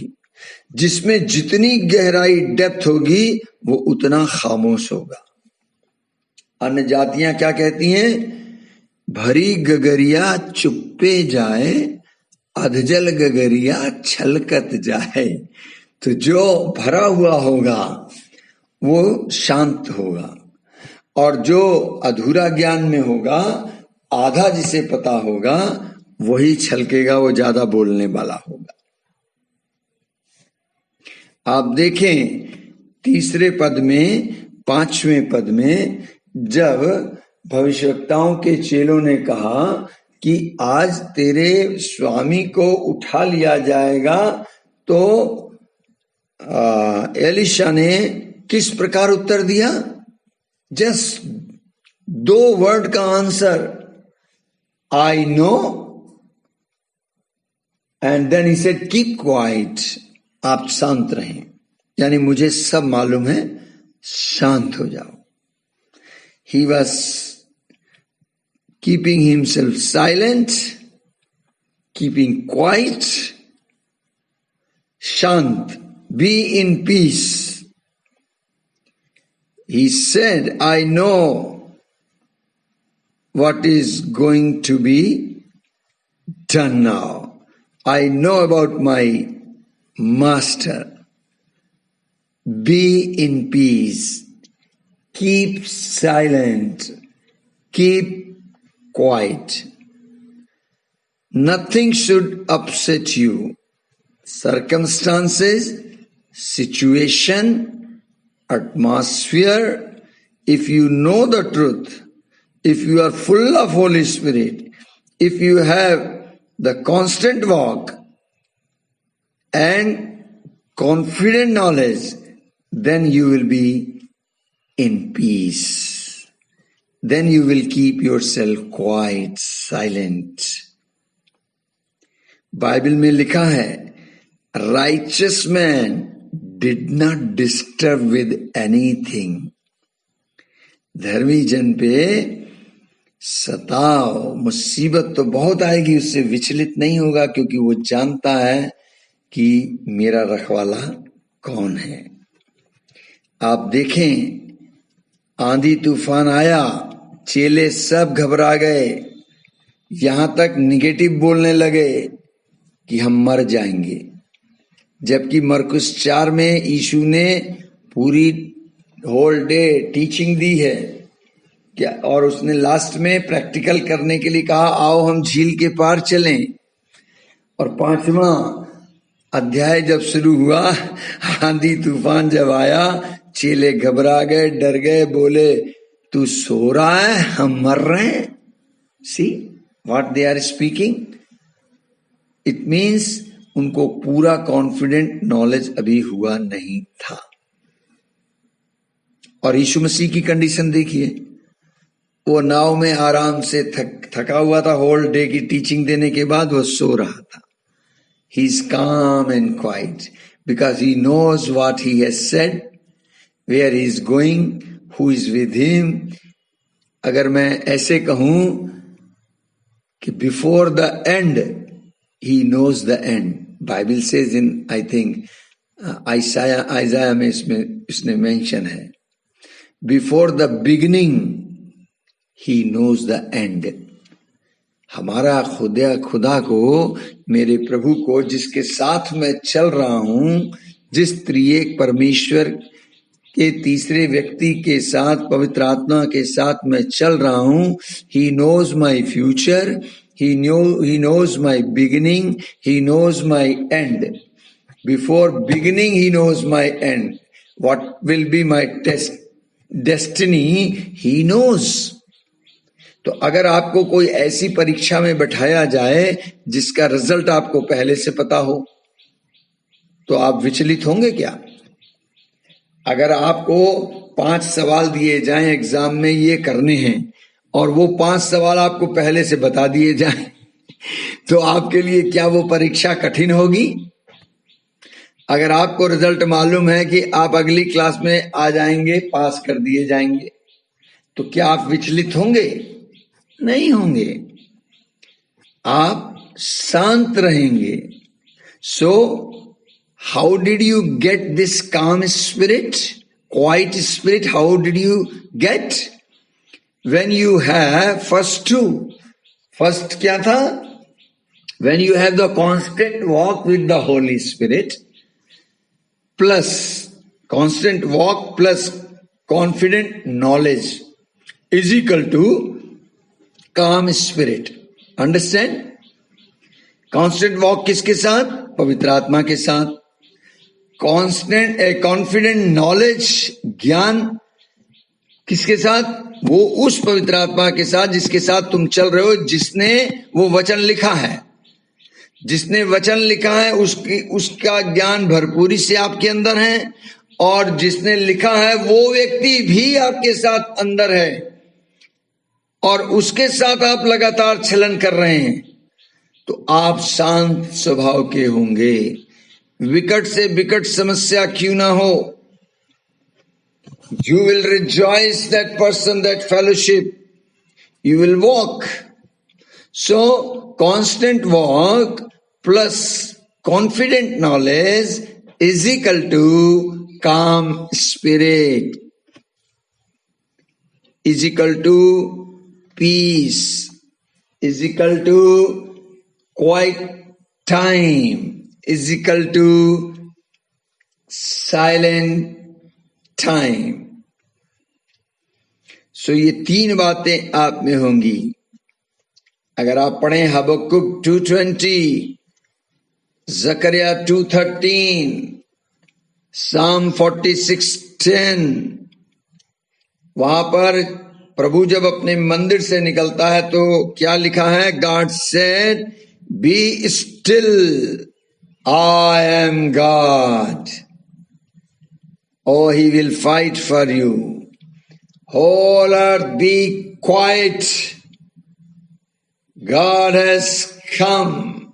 जिसमें जितनी गहराई डेप्थ होगी वो उतना खामोश होगा. अन्य जातियां क्या कहती हैं? भरी गगरिया चुप्पे जाए, अधजल गगरिया छलकत जाए. तो जो भरा हुआ होगा वो शांत होगा, और जो अधूरा ज्ञान में होगा, आधा जिसे पता होगा वही छलकेगा, वो ज्यादा बोलने वाला होगा. आप देखें तीसरे पद में, पांचवें पद में, जब भविष्यवक्ताओं के चेलों ने कहा कि आज तेरे स्वामी को उठा लिया जाएगा, तो एलिशा ने किस प्रकार उत्तर दिया? जस्ट 2 वर्ड का answer, I know, and then he said keep quiet. आप शांत रहें, यानी मुझे सब मालूम है, शांत हो जाओ. He was keeping himself silent, keeping quiet, शांत. Be in peace. He said, I know what is going to be done now. I know about my master. Be in peace. Keep silent. Keep quiet. Nothing should upset you. Circumstances, situation, atmosphere, if you know the truth, if you are full of Holy Spirit, if you have the constant walk and confident knowledge, then you will be in peace. then you will keep yourself quiet, silent. Bible में लिखा है, righteous man did not disturb with anything. धर्मी जन पे सताओ, मुसीबत तो बहुत आएगी, उससे विचलित नहीं होगा, क्योंकि वो जानता है कि मेरा रखवाला कौन है। आप देखें, आंधी तूफान आया, चेले सब घबरा गए, यहां तक निगेटिव बोलने लगे कि हम मर जाएंगे। जबकि मरकुस 4 में यीशु ने पूरी होल डे टीचिंग दी है क्या, और उसने लास्ट में प्रैक्टिकल करने के लिए कहा, आओ हम झील के पार चलें। और 5वां अध्याय जब शुरू हुआ, आंधी तूफान जब आया, चेले घबरा गए, डर गए, बोले तू सो रहा है, हम मर रहे हैं। See what they are speaking. It means उनको पूरा कॉन्फिडेंट नॉलेज अभी हुआ नहीं था। और यीशु मसीह की कंडीशन देखिए, वो नाव में आराम से थका हुआ था, होल डे की टीचिंग देने के बाद वो सो रहा था। He is calm and quiet because he knows what he has said, where he is going, who is with him. अगर मैं ऐसे कहूं कि before the end, he knows the end. Bible says in, I think, Isaiah में इसने mention है, before the beginning, he knows the end. हमारा खुदा को, मेरे प्रभु को, जिसके साथ मैं चल रहा हूं, जिस त्रिएक परमेश्वर के तीसरे व्यक्ति के साथ, पवित्र आत्मा के साथ मैं चल रहा हूं, he knows my future, he knows my beginning, he knows my end. Before beginning he knows my end, what will be my destiny he knows. तो अगर आपको कोई ऐसी परीक्षा में बैठाया जाए जिसका रिजल्ट आपको पहले से पता हो, तो आप विचलित होंगे क्या? अगर आपको 5 सवाल दिए जाएं एग्जाम में, ये करने हैं, और वो 5 सवाल आपको पहले से बता दिए जाएं, तो आपके लिए क्या वो परीक्षा कठिन होगी? अगर आपको रिजल्ट मालूम है कि आप अगली क्लास में आ जाएंगे, पास कर दिए जाएंगे, तो क्या आप विचलित होंगे? नहीं होंगे, आप शांत रहेंगे। So how did you get this calm spirit, quiet spirit? How did you get? When you have first क्या था? When you have the constant walk with the Holy Spirit, plus constant walk plus confident knowledge is equal to calm spirit. Understand? Constant walk किसके साथ? पवित्र आत्मा के साथ। Confident knowledge, ज्ञान किसके साथ? वो उस पवित्र आत्मा के साथ जिसके साथ तुम चल रहे हो, जिसने वो वचन लिखा है। जिसने वचन लिखा है उसका ज्ञान भरपूरी से आपके अंदर है, और जिसने लिखा है वो व्यक्ति भी आपके साथ अंदर है, और उसके साथ आप लगातार चलन कर रहे हैं, तो आप शांत स्वभाव के होंगे। विकट से विकट समस्या क्यों ना हो, you will rejoice that person, that fellowship, you will walk. So constant walk plus confident knowledge is equal to calm spirit, is equal to peace, is equal to quiet time, is equal to silent time. So ये 3 बातें आप में होंगी। अगर आप पढ़ें हबक्कुक 2:20, जकरिया 2:13, साम 46:10, वहां पर प्रभु जब अपने मंदिर से निकलता है तो क्या लिखा है? God said, be still, I am God, oh he will fight for you, whole earth be quiet. God has come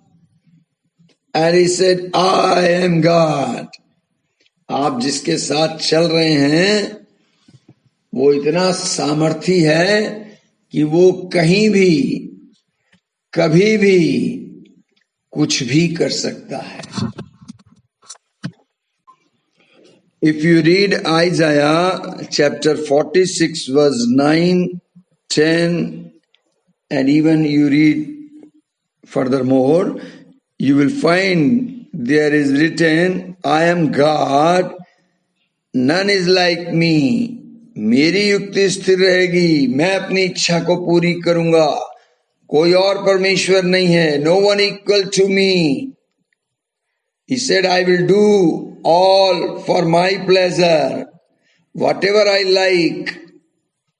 and he said, I am God. आप जिसके साथ चल रहे हैं वो इतना सामर्थी है कि वो कहीं भी कभी भी कुछ भी कर सकता है. If you read Isaiah chapter 46 verse 9, 10 and even you read furthermore, you will find there is written, I am God, none is like me. मेरी युक्ति स्थिर रहेगी, मैं अपनी इच्छा को पूरी करूंगा, कोई और परमेश्वर नहीं है. No one equal to me. He said, I will do all for my pleasure. Whatever I like,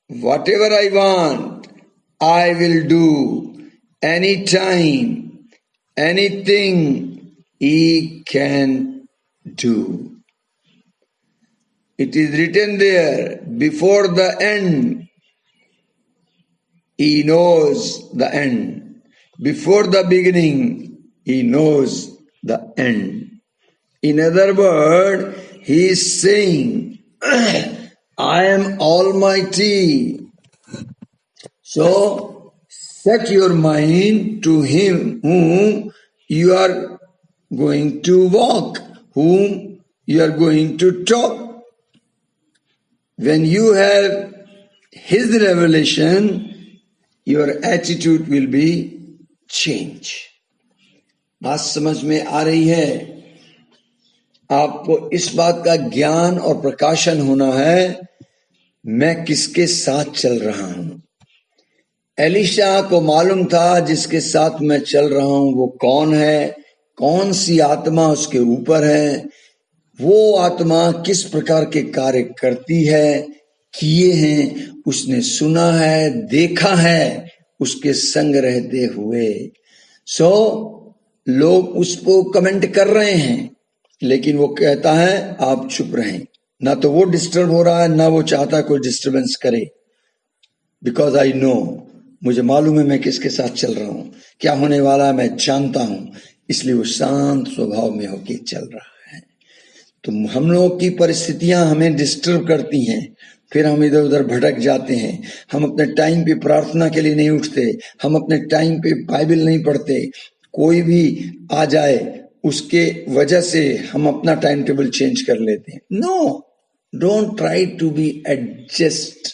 whatever I want, I will do. Anytime, anything he can do. It is written there, before the end, he knows the end. Before the beginning, he knows the end. In other words, he is saying, I am Almighty. So, set your mind to him whom you are going to walk, whom you are going to talk. When you have his revelation, your attitude will be changed. बात समझ में आ रही है? आपको इस बात का ज्ञान और प्रकाशन होना है, मैं किसके साथ चल रहा हूं. एलीशा को मालूम था जिसके साथ मैं चल रहा हूं वो कौन है, कौन सी आत्मा उसके ऊपर है, वो आत्मा किस प्रकार के कार्य करती है, किए हैं, उसने सुना है, देखा है उसके संग रहते हुए. लोग उसको कमेंट कर रहे हैं, लेकिन वो कहता है आप चुप रहें. ना तो वो डिस्टर्ब हो रहा है, ना वो चाहता कोई डिस्टर्बेंस करे. बिकॉज आई नो, मुझे मालूम है मैं किसके साथ चल रहा हूं, क्या होने वाला है मैं जानता हूं, इसलिए वो शांत स्वभाव में होके चल रहा है. तो हम लोगों की परिस्थितियां हमें डिस्टर्ब करती हैं, फिर हम इधर उधर भटक जाते हैं. हम अपने टाइम पे प्रार्थना के लिए नहीं उठते, हम अपने टाइम पे बाइबल नहीं पढ़ते. कोई भी आ जाए उसके वजह से हम अपना टाइम टेबल चेंज कर लेते हैं. No, don't try to be adjust.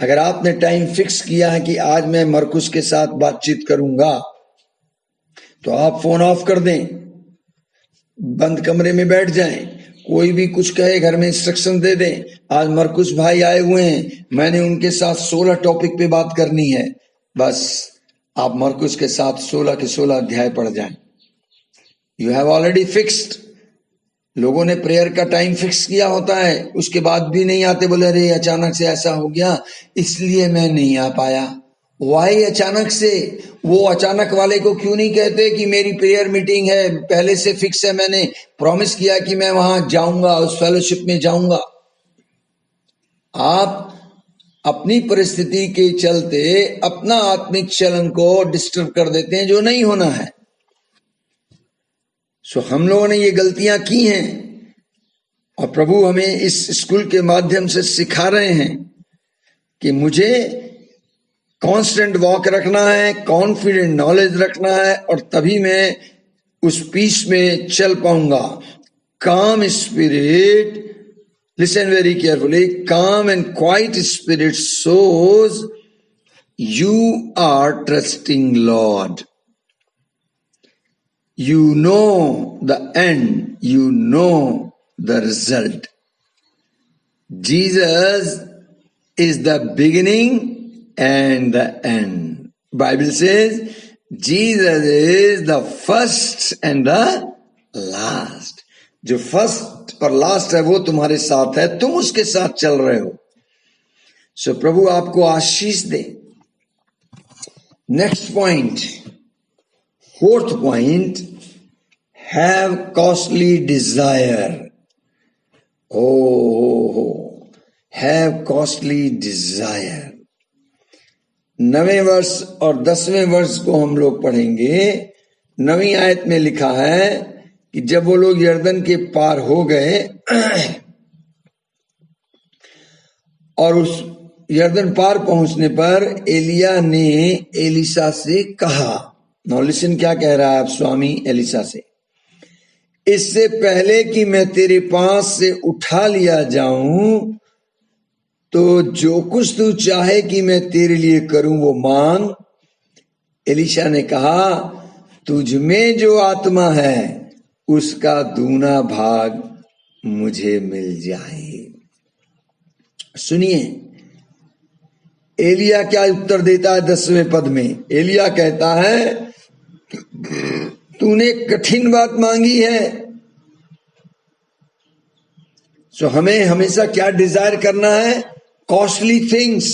अगर आपने टाइम फिक्स किया है कि आज मैं मरकुस के साथ बातचीत करूंगा, तो आप फोन ऑफ कर दें, बंद कमरे में बैठ जाएं. कोई भी कुछ कहे घर में इंस्ट्रक्शन दे दें, आज मरकुस भाई आए हुए हैं, मैंने उनके साथ 16 टॉपिक पे बात करनी है. बस आप मरकुस के साथ 16 के 16 अध्याय पढ़ जाएं. You have already fixed. लोगों ने प्रेयर का टाइम फिक्स किया होता है, उसके बाद भी नहीं आते, बोले अरे अचानक से ऐसा हो गया इसलिए मैं नहीं आ पाया. वाई अचानक से? वो अचानक वाले को क्यों नहीं कहते कि मेरी प्रेयर मीटिंग है, पहले से फिक्स है, मैंने प्रॉमिस किया कि मैं वहां जाऊंगा, उस फेलोशिप में जाऊंगा. आप अपनी परिस्थिति के चलते अपना आत्मिक चलन को डिस्टर्ब कर देते हैं जो नहीं होना है. हम लोगों ने ये गलतियां की हैं और प्रभु हमें इस स्कूल के माध्यम से सिखा रहे हैं कि मुझे कांस्टेंट वॉक रखना है, कॉन्फिडेंट नॉलेज रखना है, और तभी मैं उस पीस में चल पाऊंगा. काम स्पिरिट, लिसन वेरी केयरफुली, काम and quite spirit shows you are trusting Lord. You know the end, you know the result. Jesus is the beginning and the end. Bible says Jesus is the first and the last. जो first और last है वो तुम्हारे साथ है, तुम उसके साथ चल रहे हो. प्रभु आपको आशीष दे. Next point, fourth point, have costly desire. Have costly desire. 9वें वर्ष और 10वें वर्ष को हम लोग पढ़ेंगे। 9वीं आयत में लिखा है कि जब वो लोग यर्दन के पार हो गए और उस यर्दन पार पहुंचने पर एलिया ने एलिशा से कहा, नाउ लिसन क्या कह रहा है आप स्वामी एलिशा से, इससे पहले कि मैं तेरे पास से उठा लिया जाऊं तो जो कुछ तू चाहे कि मैं तेरे लिए करूं वो मांग। एलिशा ने कहा, तुझ में जो आत्मा है उसका दूना भाग मुझे मिल जाए। सुनिए एलिया क्या उत्तर देता है 10वें पद में। एलिया कहता है, तूने कठिन बात मांगी है। सो हमें हमेशा क्या डिजायर करना है? Costly things.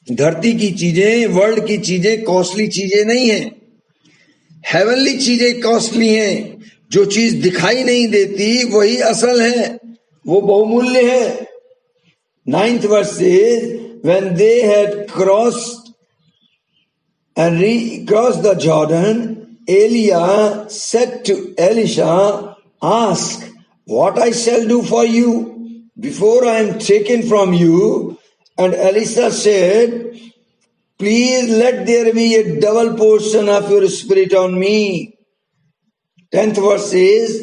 धरती की चीजें, वर्ल्ड की चीजें कॉस्टली चीजें नहीं है, हेवनली चीजें कॉस्टली हैं। जो चीज दिखाई नहीं देती वही असल है, वो बहुमूल्य है। 9th verse says, when they had crossed the Jordan, Elia said to Elisha, ask what I shall do for you before I am taken from you. And Elisha said, please let there be a double portion of your spirit on me. 10th verse says,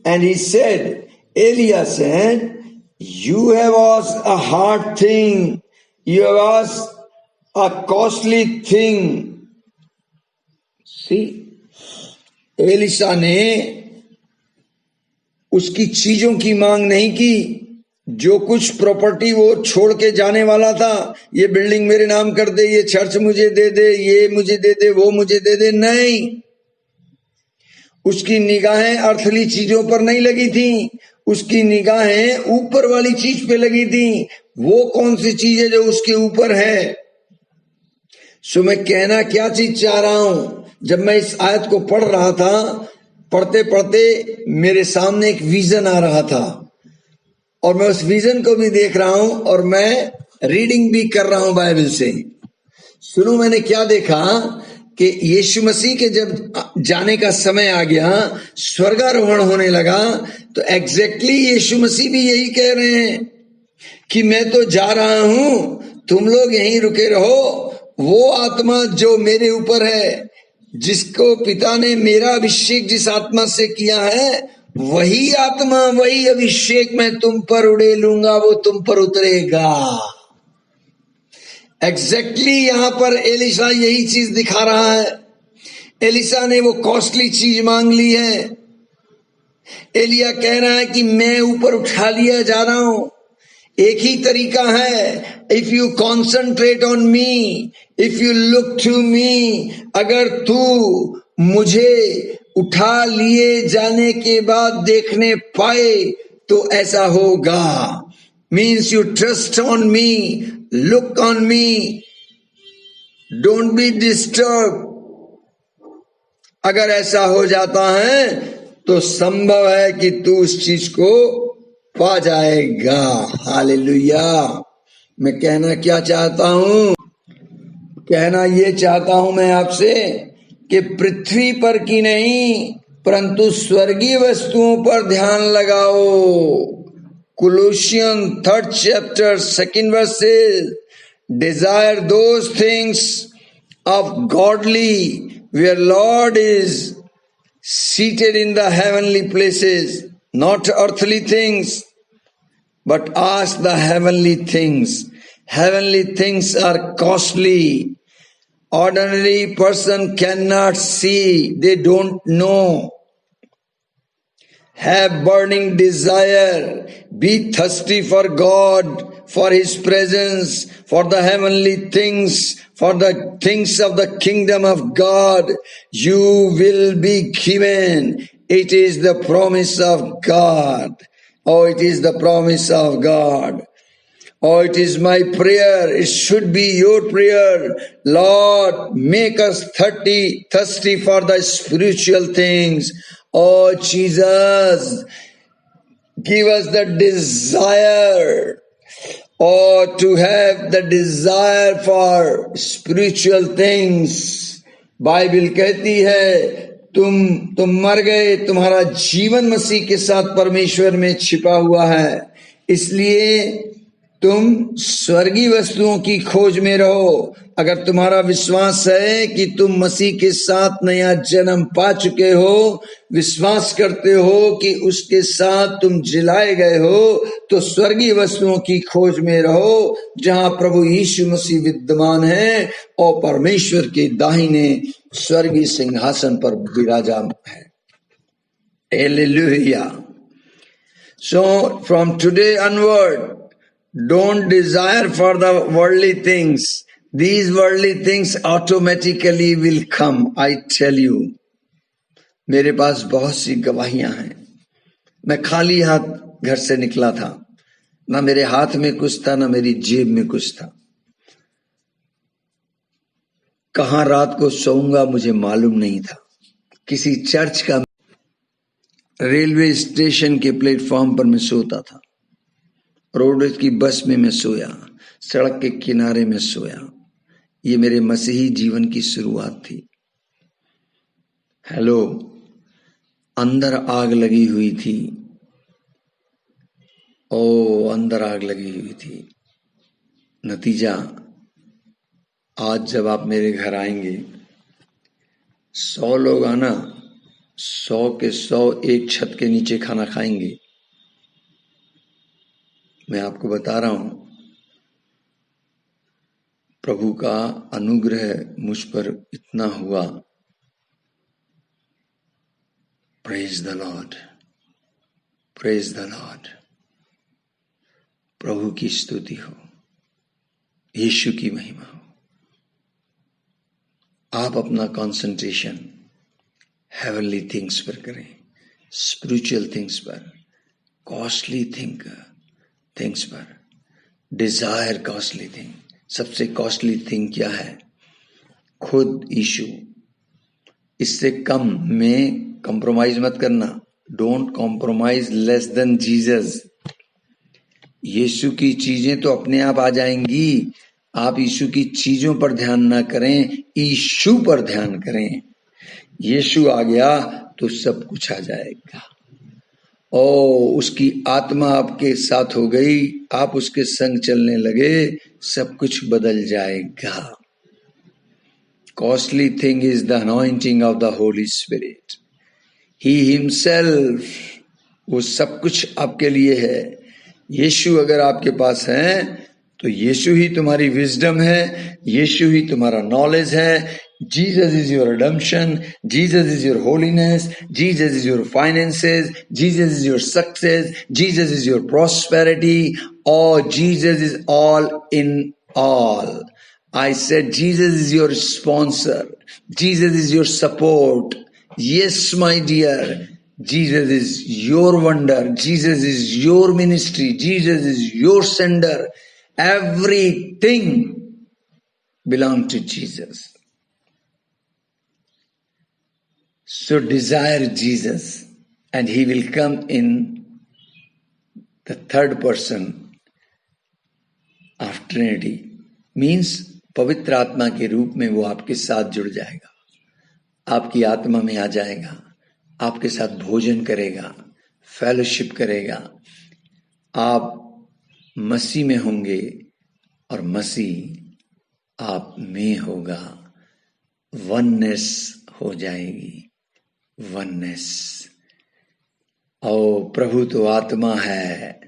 and he said, Elia said, you have asked a hard thing, you have asked a costly thing. See, Elisha ने उसकी चीजों की मांग नहीं की। जो कुछ property वो छोड़ के जाने वाला था, ये बिल्डिंग मेरे नाम कर दे, ये चर्च मुझे दे दे, ये मुझे दे दे, वो मुझे दे दे, नहीं। उसकी निगाहें अर्थली चीजों पर नहीं लगी थी, उसकी निगाहें ऊपर वाली चीज पे लगी थी। वो कौन सी चीज है जो उसके ऊपर है? सो मैं कहना क्या चीज चाह रहा हूं, जब मैं इस आयत को पढ़ रहा था, पढ़ते पढ़ते मेरे सामने एक विजन आ रहा था और मैं उस विजन को भी देख रहा हूं और मैं रीडिंग भी कर रहा हूं बाइबल से। सुनो मैंने क्या देखा कि यीशु मसीह के जब जाने का समय आ गया, स्वर्गारोहण होने लगा, तो एग्जैक्टली यीशु मसीह भी यही कह रहे हैं कि मैं तो जा रहा हूं, तुम लोग यहीं रुके रहो। वो आत्मा जो मेरे ऊपर है, जिसको पिता ने मेरा अभिषेक जिस आत्मा से किया है, वही आत्मा, वही अभिषेक मैं तुम पर उड़े लूंगा, वो तुम पर उतरेगा। एग्जैक्टली यहां पर एलिशा यही चीज दिखा रहा है। एलिशा ने वो कॉस्टली चीज मांग ली है। एलिया कह रहा है कि मैं ऊपर उठा लिया जा रहा हूं। एक ही तरीका है, if you concentrate on me, if you look to me, अगर तू मुझे उठा लिए जाने के बाद देखने पाए तो ऐसा होगा। Means you trust on me, look on me, don't be disturb. अगर ऐसा हो जाता है तो संभव है कि तू उस चीज को पा जाएगा। हालेलुया। मैं कहना क्या चाहता हूं? कहना ये चाहता हूं मैं आपसे कि पृथ्वी पर की नहीं परंतु स्वर्गीय वस्तुओं पर ध्यान लगाओ। Colossians 3rd chapter 2nd verse says, desire those things of godly where Lord is seated in the heavenly places, not earthly things, but ask the heavenly things. Heavenly things are costly. Ordinary person cannot see, they don't know. Have burning desire, be thirsty for God, for His presence, for the heavenly things, for the things of the kingdom of God. You will be given. It is the promise of God. Oh, it is the promise of God. Oh, it is my prayer. It should be your prayer. Lord, make us thirsty for the spiritual things. Oh, Jesus, give us the desire. or to have the desire for spiritual things. Bible कहती है तुम मर गए, तुम्हारा जीवन मसीह के साथ परमेश्वर में छिपा हुआ है, इसलिए तुम स्वर्गीय वस्तुओं की खोज में रहो। अगर तुम्हारा विश्वास है कि तुम मसीह के साथ नया जन्म पा चुके हो, विश्वास करते हो कि उसके साथ तुम जिलाए गए हो, तो स्वर्गीय वस्तुओं की खोज में रहो जहां प्रभु यीशु मसीह विद्यमान है और परमेश्वर के दाहिने स्वर्गीय सिंहासन पर विराजमान है। Hallelujah. So from today onward, don't desire for the worldly things. These worldly things automatically will come. I tell you. मेरे पास बहुत सी गवाहियां हैं। मैं खाली हाथ घर से निकला था, ना मेरे हाथ में कुछ था, ना मेरी जेब में कुछ था। कहां रात को सोऊंगा मुझे मालूम नहीं था। किसी चर्च का रेलवे स्टेशन के प्लेटफॉर्म पर मैं सोता था, रोड की बस में मैं सोया, सड़क के किनारे में सोया। ये मेरे मसीही जीवन की शुरुआत थी। हेलो, अंदर आग लगी हुई थी। ओ, अंदर आग लगी हुई थी। नतीजा, आज जब आप मेरे घर आएंगे, 100 लोग आना, 100 के 100 एक छत के नीचे खाना खाएंगे। मैं आपको बता रहा हूं, प्रभु का अनुग्रह मुझ पर इतना हुआ। Praise the Lord, praise the Lord. प्रभु की स्तुति हो, यीशु की महिमा हो। आप अपना कंसंट्रेशन हेवनली थिंग्स पर करें, स्पिरिचुअल थिंग्स पर, कॉस्टली थिंग्स पर। Desire costly thing. सबसे कॉस्टली थिंग क्या है? खुद यीशु। इससे कम में कंप्रोमाइज मत करना। Don't compromise less than Jesus. यीशु की चीजें तो अपने आप आ जाएंगी। आप यीशु की चीजों पर ध्यान ना करें, यीशु पर ध्यान करें। यीशु आ गया तो सब कुछ आ जाएगा। और उसकी आत्मा आपके साथ हो गई, आप उसके संग चलने लगे, सब कुछ बदल जाएगा। Costly thing is the anointing of the Holy spirit. He himself, वो सब कुछ आपके लिए है। यीशु अगर आपके पास है तो यीशु ही तुम्हारी विजडम है, यीशु ही तुम्हारा नॉलेज है। Jesus is your redemption, Jesus is your holiness, Jesus is your finances, Jesus is your success, Jesus is your prosperity, or Jesus is all in all. I said Jesus is your sponsor, Jesus is your support. Yes, my dear, Jesus is your wonder, Jesus is your ministry, Jesus is your sender. Everything belongs to Jesus. So desire Jesus and he will come in the third person of Trinity. Means पवित्र आत्मा के रूप में वो आपके साथ जुड़ जाएगा, आपकी आत्मा में आ जाएगा, आपके साथ भोजन करेगा, फेलोशिप करेगा। आप मसीह में होंगे और मसीह आप में होगा। वननेस हो जाएगी, वननेस। और प्रभु तो आत्मा है।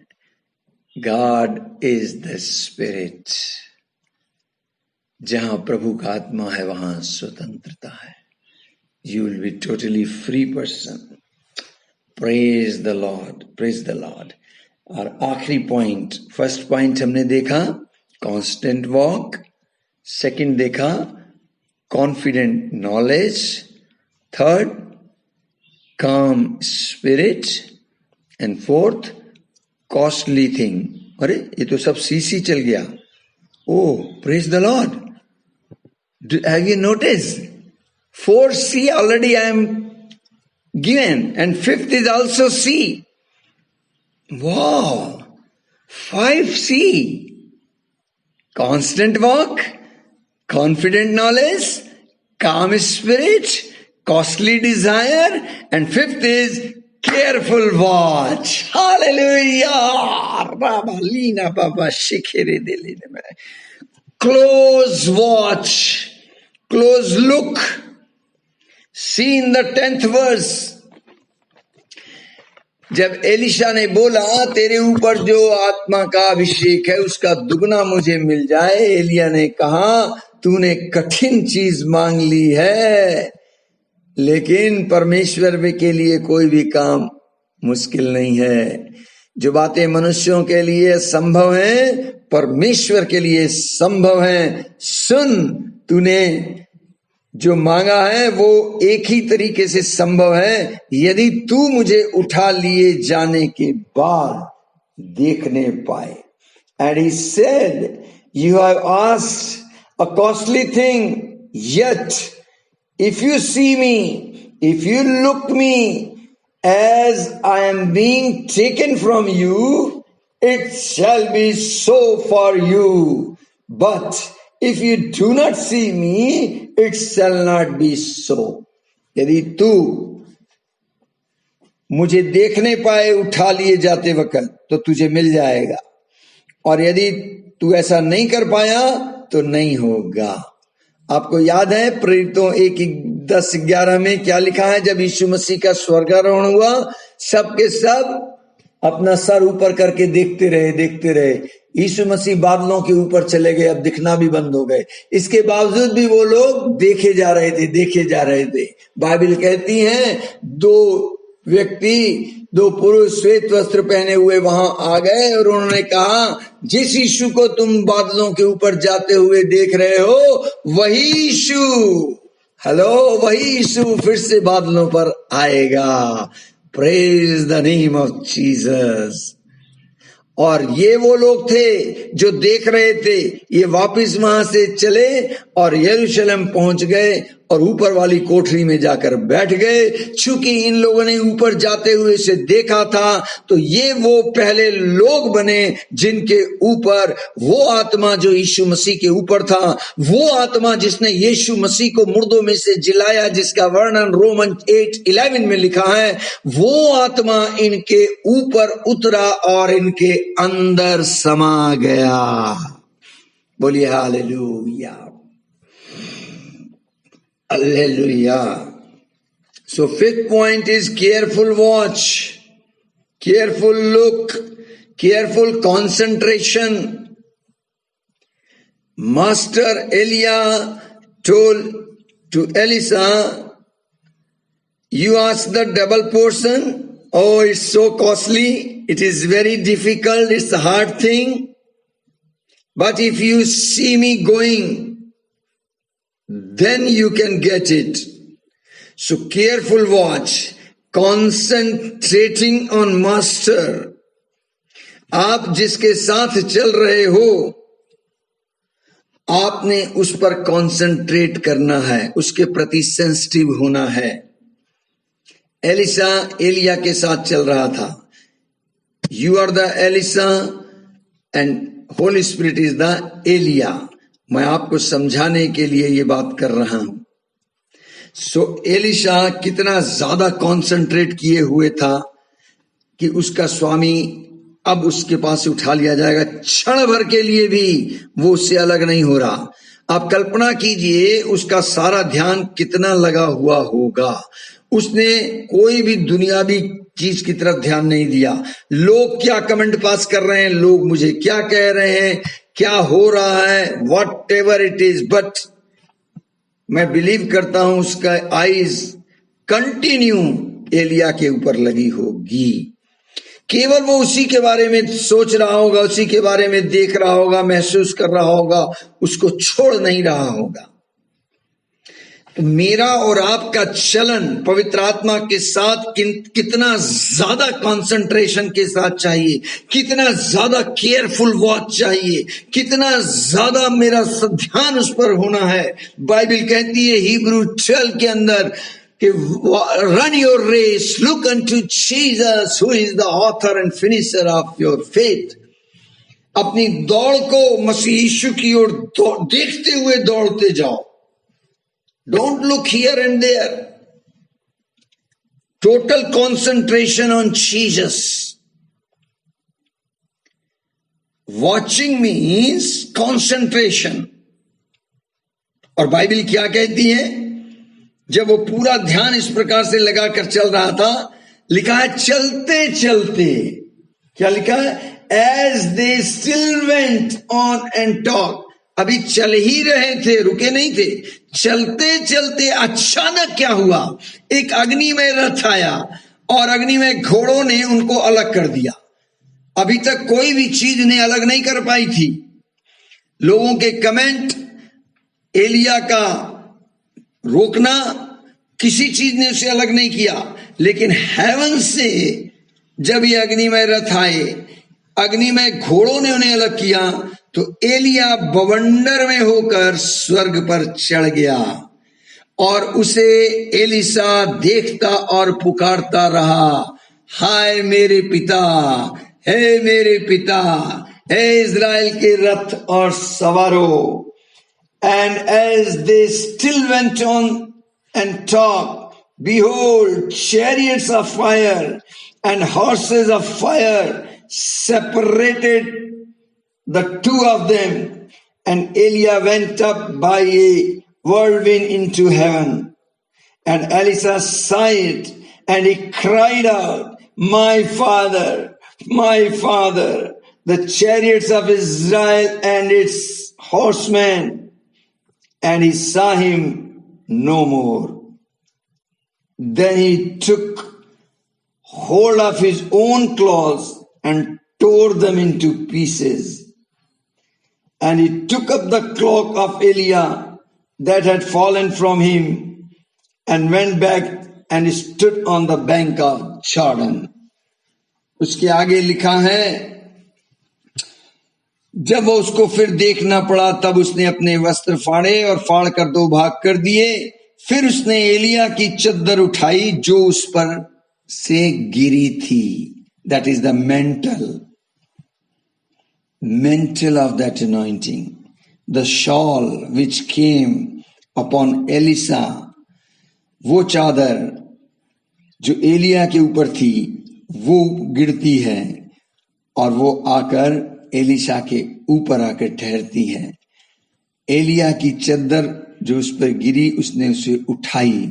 God is the spirit. जहां प्रभु का आत्मा है वहां स्वतंत्रता है। You will be totally free person. Praise the Lord, praise the Lord. और आखिरी पॉइंट, फर्स्ट पॉइंट हमने देखा कांस्टेंट वॉक, सेकंड देखा confident knowledge, third calm spirit, and fourth costly thing. अरे ये तो सब सीसी चल गया। Oh, praise the Lord. Have you noticed? 4C already I am given, and fifth is also C. Wow, 5C. constant walk, confident knowledge, calm spirit, costly desire, and fifth is careful watch. Hallelujah. Baba Lina Baba Shikere Delina. Close watch, close look. See in the 10th verse. जब Elisha ने बोला तेरे ऊपर जो आत्मा का अभिषेक है उसका दुगना मुझे मिल जाए, एलिया ने कहा तूने कठिन चीज मांग ली है, लेकिन परमेश्वर के लिए कोई भी काम मुश्किल नहीं है। जो बातें मनुष्यों के लिए संभव हैं परमेश्वर के लिए संभव हैं। सुन, तूने जो मांगा है वो एक ही तरीके से संभव है, यदि तू मुझे उठा लिए जाने के बाद देखने पाए। And he said you have asked a costly thing, yet if you see me, if you look me as I am being taken from you, it shall be so for you, but if you do not see me, it shall not be so. यदि तू मुझे देखने पाए उठा लिए जाते वक्त तो तुझे मिल जाएगा, और यदि तू ऐसा नहीं कर पाया तो नहीं होगा। आपको याद है प्रेरितों 1:10-11 में क्या लिखा है? जब यीशु मसीह का स्वर्गारोहण हुआ, सबके सब अपना सर ऊपर करके देखते रहे। यीशु मसीह बादलों के ऊपर चले गए, अब दिखना भी बंद हो गए। इसके बावजूद भी वो लोग देखे जा रहे थे। बाइबल कहती है दो पुरुष श्वेत वस्त्र पहने हुए वहां आ गए और उन्होंने कहा जिस यीशु को तुम बादलों के ऊपर जाते हुए देख रहे हो वही यीशु, वही यीशु फिर से बादलों पर आएगा। Praise the name of Jesus. और ये वो लोग थे जो देख रहे थे। ये वापस वहां से चले और यरूशलेम पहुंच गए और ऊपर वाली कोठरी में जाकर बैठ गए। चूंकि इन लोगों ने ऊपर जाते हुए से देखा था तो ये वो पहले लोग बने जिनके ऊपर वो आत्मा जो यीशु मसीह के ऊपर था, वो आत्मा जिसने यीशु मसीह को मुर्दों में से जिलाया, जिसका वर्णन रोमन 8:11 में लिखा है, वो आत्मा इनके ऊपर उतरा और इनके अंदर समा गया। बोलिए hallelujah, Hallelujah. So fifth point is careful watch, careful look, careful concentration. Master Elia told to Elisha, you ask the double portion. Oh, it's so costly. It is very difficult. It's a hard thing. But if you see me going, then you can get it. So careful watch, concentrating on master. आप जिसके साथ चल रहे हो आपने उस पर concentrate करना है, उसके प्रति सेंसिटिव होना है। एलिशा एलिया के साथ चल रहा था। You are the Elisha and holy spirit is the Elijah. मैं आपको समझाने के लिए ये बात कर रहा हूं। सो एलिशा कितना ज्यादा कंसंट्रेट किए हुए था कि उसका स्वामी अब उसके पास से उठा लिया जाएगा, क्षण भर के लिए भी वो उससे अलग नहीं हो रहा। आप कल्पना कीजिए उसका सारा ध्यान कितना लगा हुआ होगा। उसने कोई भी दुनियावी चीज की तरफ ध्यान नहीं दिया। लोग क्या कमेंट पास कर रहे हैं, लोग मुझे क्या कह रहे हैं, क्या हो रहा है, what ever it is, but मैं बिलीव करता हूं उसका आईज कंटिन्यू एलिया के ऊपर लगी होगी। केवल वो उसी के बारे में सोच रहा होगा, उसी के बारे में देख रहा होगा, महसूस कर रहा होगा, उसको छोड़ नहीं रहा होगा। तो मेरा और आपका चलन पवित्र आत्मा के साथ कितना ज्यादा कंसंट्रेशन के साथ चाहिए, कितना ज्यादा केयरफुल वॉच चाहिए, कितना ज्यादा मेरा ध्यान उस पर होना है। बाइबल कहती है हिब्रू 12 के अंदर कि run your race, look unto Jesus who is the author and finisher of your faith. अपनी दौड़ को मसीह यीशु की ओर देखते हुए दौड़ते जाओ. Don't look here and there. Total concentration on Jesus. Watching means concentration. और बाइबल क्या कहती है? जब वो पूरा ध्यान इस प्रकार से लगाकर चल रहा था, लिखा है चलते चलते. क्या लिखा है? As they still went on and talk. अभी चल ही रहे थे, रुके नहीं थे. चलते चलते अचानक क्या हुआ? एक अग्निमय रथ आया और अग्निमय घोड़ों ने उनको अलग कर दिया. अभी तक कोई भी चीज ने अलग नहीं कर पाई थी. लोगों के कमेंट, एलिया का रोकना, किसी चीज ने उसे अलग नहीं किया. लेकिन हेवन से जब ये अग्निमय रथ आए, अग्निमय घोड़ों ने उन्हें अलग किया, तो एलिया बवंडर में होकर स्वर्ग पर चढ़ गया और उसे एलिसा देखता और पुकारता रहा, हाय मेरे पिता, हे मेरे पिता, हे इज़राइल के रथ और सवारों. And as they still went on and talked, behold, chariots of fire and horses of fire separated the two of them, and Elia went up by a whirlwind into heaven. And Elisha saw it, and he cried out, my father, the chariots of Israel and its horsemen. And he saw him no more. Then he took hold of his own clothes and tore them into pieces. And he took up the cloak of Elia that had fallen from him and went back and stood on the bank of Jordan. उसके आगे लिखा है, जब वो उसको फिर देखना पड़ा तब उसने अपने वस्त्र फाड़े और फाड़ कर दो भाग कर दिए. फिर उसने एलिया की चद्दर उठाई जो उस पर से गिरी थी. That is the mental of that anointing. The shawl which came upon Elisha, वो चादर जो एलिया के ऊपर थी वो गिरती है और वो आकर एलिशा के ऊपर आकर ठहरती है. एलिया की चद्दर जो उस पर गिरी, उसने उसे उठाई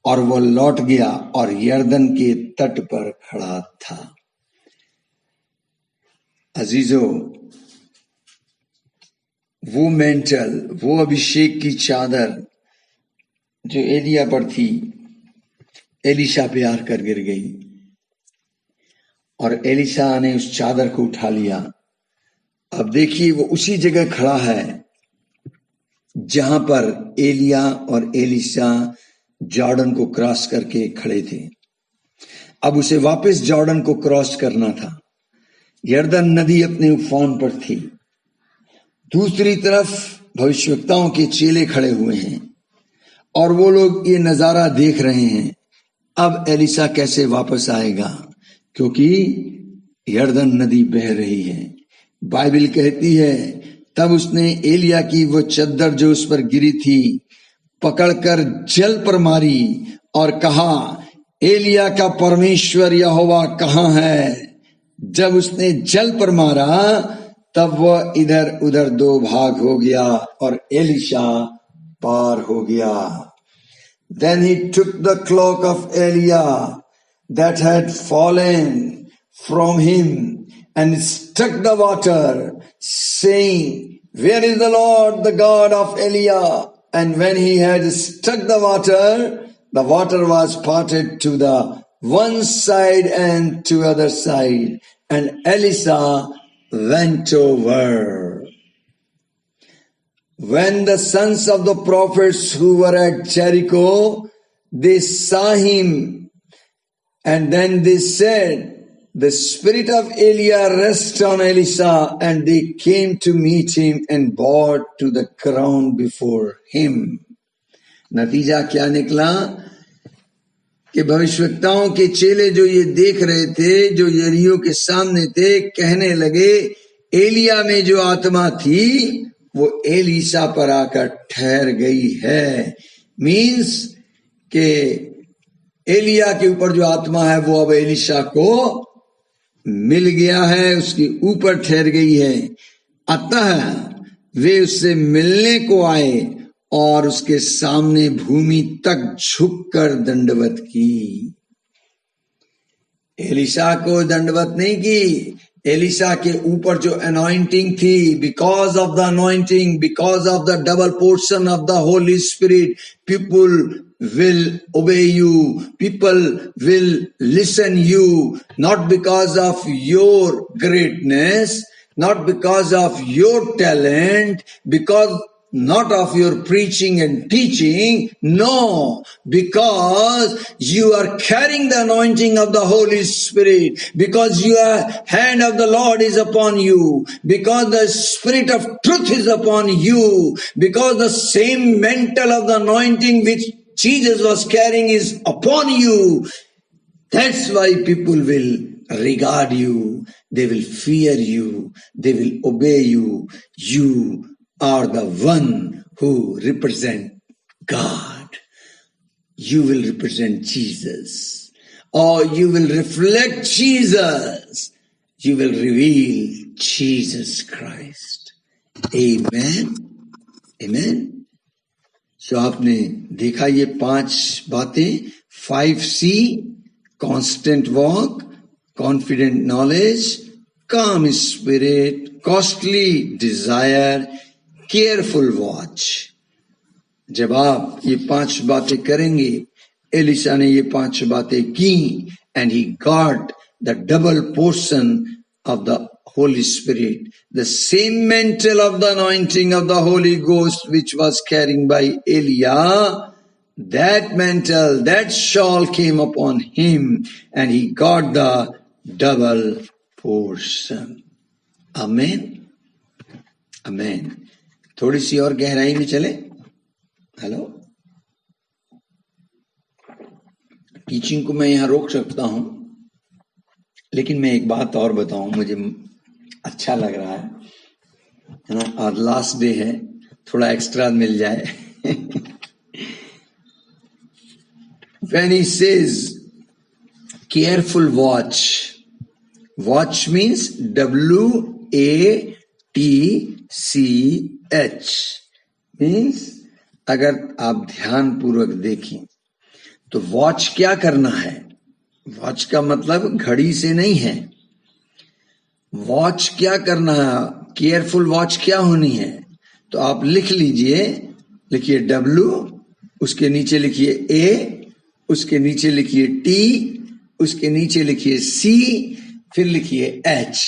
और वो लौट गया और यर्दन के तट पर खड़ा था. अजीजो, वो मेंटल, वो अभिषेक की चादर जो एलिया पर थी, एलिशा पे आकर गिर गई और एलिशा ने उस चादर को उठा लिया. अब देखिए, वो उसी जगह खड़ा है जहां पर एलिया और एलिशा जॉर्डन को क्रॉस करके खड़े थे. अब उसे वापस जॉर्डन को क्रॉस करना था. यर्दन नदी अपने उफान पर थी. दूसरी तरफ भविष्यवक्ताओं के चेले खड़े हुए हैं और वो लोग ये नजारा देख रहे हैं. अब एलिशा कैसे वापस आएगा, क्योंकि यर्दन नदी बह रही है. बाइबल कहती है, तब उसने एलिया की वो चद्दर जो उस पर गिरी थी पकड़कर जल पर मारी और कहा, एलिया का परमेश्वर यहोवा कहाँ है. जब उसने जल पर मारा तब वह इधर उधर दो भाग हो गया और एलिशा पार हो गया. Then he took the cloak of Elia that had fallen from him and struck the water, saying, where is the Lord, the God of Elia? And when he had struck the water was parted to the one side and to other side, and Elisha went over. When the sons of the prophets who were at Jericho, they saw him, and then they said, the spirit of Elia rests on Elisha, and they came to meet him and bowed to the ground before him. नतीजा क्या निकला कि भविष्यवक्ताओं के चेले जो ये देख रहे थे, जो यरीहो के सामने थे, कहने लगे, एलिया में जो आत्मा थी वो एलीशा पर आकर ठहर गई है। मीन्स के एलिया के ऊपर जो आत्मा है वो अब एलीशा को मिल गया है, उसके ऊपर ठहर गई है। अतः वे उससे मिलने को आए और उसके सामने भूमि तक झुककर दंडवत की। एलीशा को दंडवत नहीं की, एलीशा के ऊपर जो अनॉइंटिंग थी, because of the anointing, because of the double portion of the Holy spirit, people will obey you, people will listen you, not because of your greatness, not because of your talent, because not of your preaching and teaching, no, because you are carrying the anointing of the Holy Spirit, because your hand of the Lord is upon you, because the Spirit of truth is upon you, because the same mantle of the anointing which Jesus was carrying is upon you. That's why people will regard you, they will fear you, they will obey you. You are the one who represent God. You will represent Jesus, or you will reflect Jesus. You will reveal Jesus Christ. Amen. Amen. So आपने देखा ये 5 बातें, 5C, constant walk, confident knowledge, calm spirit, costly desire, careful watch. जब आप ये 5 बातें करेंगे, Elisha ने ये 5 बातें की, and he got the double portion of the Holy Spirit, the same mantle of the anointing of the Holy Ghost which was carried by Elia, that mantle, that shawl came upon him and he got the double portion. Amen. Amen. थोड़ी सी और गहराई में चले. Hello, teaching को मैं यहां रोक सकता हूं, लेकिन मैं एक बात और बताऊं, मुझे अच्छा लग रहा है ना, आज लास्ट डे है, थोड़ा एक्स्ट्रा मिल जाए. When he says careful watch, watch means WATCH, means अगर आप ध्यान पूर्वक देखें तो वॉच क्या करना है. वॉच का मतलब घड़ी से नहीं है. वॉच क्या करना है, केयरफुल वॉच क्या होनी है, तो आप लिख लीजिए, लिखिए W, उसके नीचे लिखिए A, उसके नीचे लिखिए T, उसके नीचे लिखिए C, फिर लिखिए H,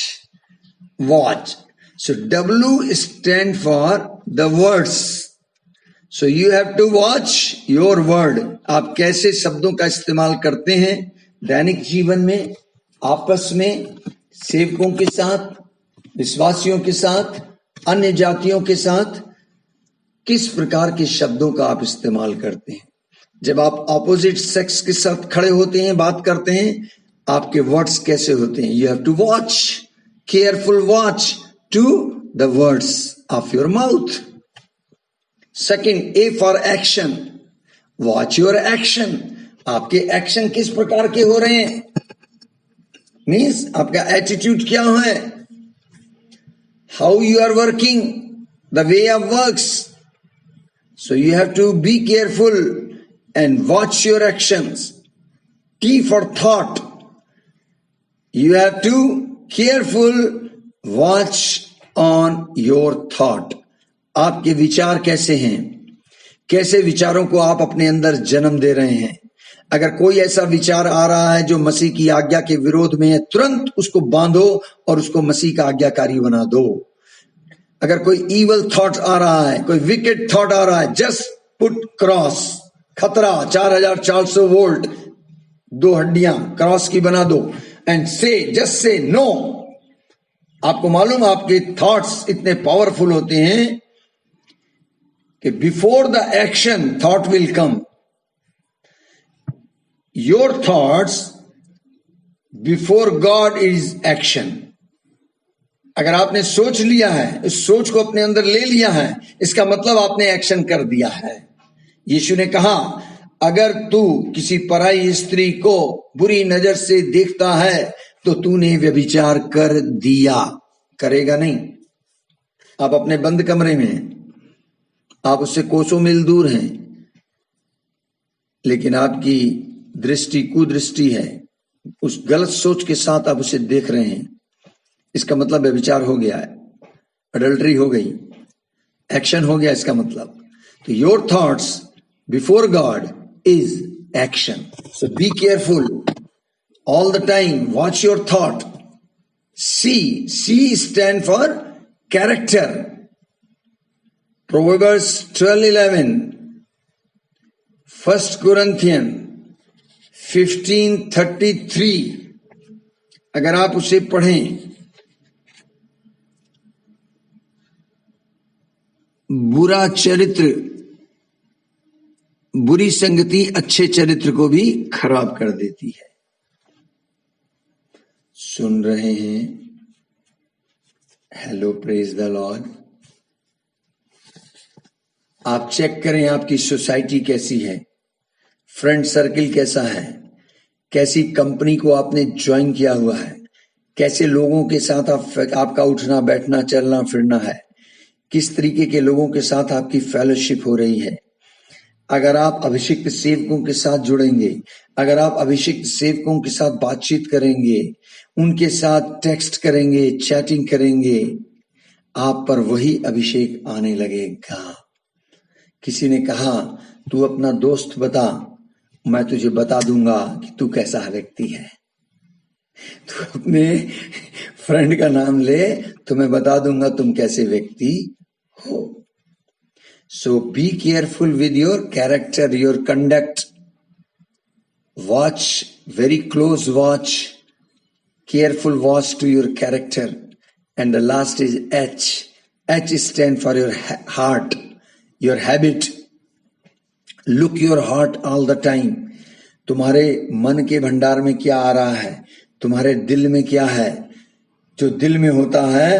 watch. So W stand for the words. So you have to watch your word. आप कैसे शब्दों का इस्तेमाल करते हैं दैनिक जीवन में, आपस में, सेवकों के साथ, विश्वासियों के साथ, अन्य जातियों के साथ, किस प्रकार के शब्दों का आप इस्तेमाल करते हैं. जब आप ऑपोजिट सेक्स के साथ खड़े होते हैं, बात करते हैं, आपके वर्ड्स कैसे होते हैं. You have to watch, careful watch to the words of your mouth. Second, A for action. Watch your action. आपके एक्शन किस प्रकार के हो रहे हैं, मीन्स आपका एटीट्यूड क्या है, how you are working, the way of works. So you have to be careful and watch your actions. T for thought. You have to careful watch on your thought. आपके विचार कैसे हैं, कैसे विचारों को आप अपने अंदर जन्म दे रहे हैं. अगर कोई ऐसा विचार आ रहा है जो मसीह की आज्ञा के विरोध में है, तुरंत उसको बांधो और उसको मसीह का आज्ञाकारी बना दो. अगर कोई इवल थॉट आ रहा है, कोई विकेट थॉट आ रहा है, जस्ट पुट क्रॉस. खतरा 4400 वोल्ट, 2 हड्डियां क्रॉस की बना दो एंड से, जस्ट से नो. आपको मालूम, आपके थॉट्स इतने पावरफुल होते हैं कि before the action thought will come. Your thoughts before God is action. अगर आपने सोच लिया है, इस सोच को अपने अंदर ले लिया है, इसका मतलब आपने एक्शन कर दिया है। यीशु ने कहा, अगर तू किसी पराई स्त्री को बुरी नजर से देखता है तो तूने व्यभिचार कर दिया। करेगा नहीं। आप अपने बंद कमरे में हैं, आप उससे कोसों मील दूर हैं, लेकिन आपकी दृष्टि कुदृष्टि है, उस गलत सोच के साथ आप उसे देख रहे हैं, इसका मतलब व्यभिचार हो गया है, अडल्ट्री हो गई, एक्शन हो गया इसका मतलब। तो your thoughts before God is action. So be careful all the time. Watch your thought. C stand for character. Proverbs 12:11, 1 Corinthians 15:33, अगर आप उसे पढ़ें, बुरा चरित्र, बुरी संगति अच्छे चरित्र को भी खराब कर देती है। सुन रहे हैं? Hello, praise the Lord. आप चेक करें आपकी सोसाइटी कैसी है, फ्रेंड सर्किल कैसा है, कैसी कंपनी को आपने ज्वाइन किया हुआ है, कैसे लोगों के साथ आपका उठना बैठना चलना फिरना है, किस तरीके के लोगों के साथ आपकी फेलोशिप हो रही है। अगर आप अभिषिक्त सेवकों के साथ जुड़ेंगे, अगर आप अभिषिक्त सेवकों के साथ बातचीत करेंगे, उनके साथ टेक्स्ट करेंगे, चैटिंग करेंगे, आप पर वही अभिषेक आने लगेगा। किसी ने कहा, तू अपना दोस्त बता, मैं तुझे बता दूंगा कि तू कैसा व्यक्ति है। तू अपने फ्रेंड का नाम ले, तो मैं बता दूंगा तुम कैसे व्यक्ति हो। So be careful with your character, your conduct. Watch, very close watch, careful watch to your character. And the last is H. H stands for your heart, your habit. Look your heart all the time. तुम्हारे मन के भंडार में क्या आ रहा है, तुम्हारे दिल में क्या है। जो दिल में होता है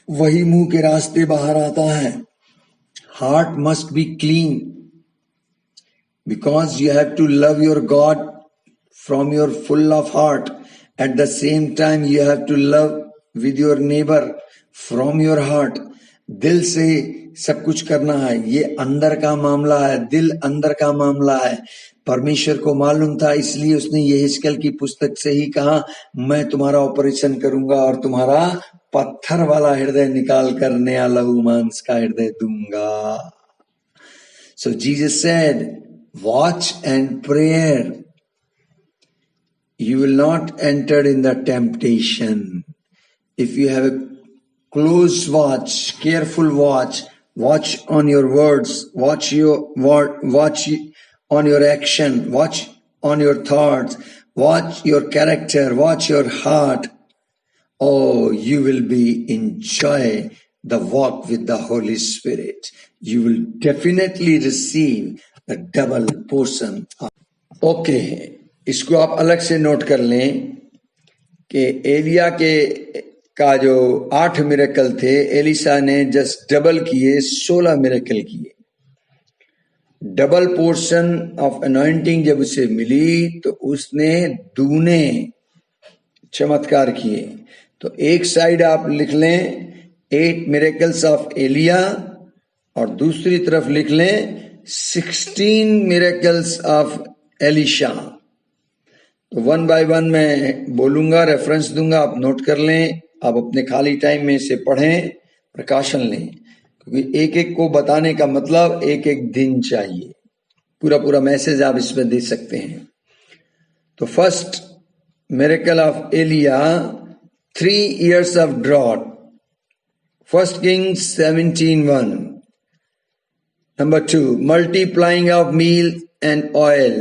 वही मुंह के रास्ते बाहर आता है। Heart must be clean, because you have to love your God from your full of heart. At the same time, you have to love with your neighbor from your heart. दिल से सब कुछ करना है, ये अंदर का मामला है, दिल अंदर का मामला है। परमेश्वर को मालूम था, इसलिए उसने यहेजकेल की पुस्तक से ही कहा, मैं तुम्हारा ऑपरेशन करूंगा और तुम्हारा पत्थर वाला हृदय निकाल कर नया लहू मांस का हृदय दूंगा। So Jesus said, watch and prayer. You will not enter in the temptation. If you have a close watch, careful watch, watch on your words, watch on your action, watch on your thoughts, watch your character, watch your heart. Oh, you will be enjoy the walk with the Holy Spirit. You will definitely receive the double portion. Okay, इसको आप अलग से note कर लें कि एलिया का जो 8 miracle थे, एलिशा ने जस्ट डबल किए, 16 मिरेकल किए। डबल पोर्शन ऑफ अनॉइंटिंग जब उसे मिली तो उसने दूने चमत्कार किए। तो एक साइड आप लिख लें 8 मिरेकल्स ऑफ एलिया और दूसरी तरफ लिख लें 16 मिरेकल्स ऑफ एलिशा। तो 1 बाय 1 मैं बोलूंगा, रेफरेंस दूंगा, आप नोट कर लें। आप अपने खाली टाइम में इसे पढ़ें, प्रकाशन लें, क्योंकि एक एक को बताने का मतलब एक एक दिन चाहिए। पूरा मैसेज आप इसमें दे सकते हैं। तो first miracle of Elijah, 3 years of drought. 1 Kings 17:1. Number 2, multiplying of meal and oil.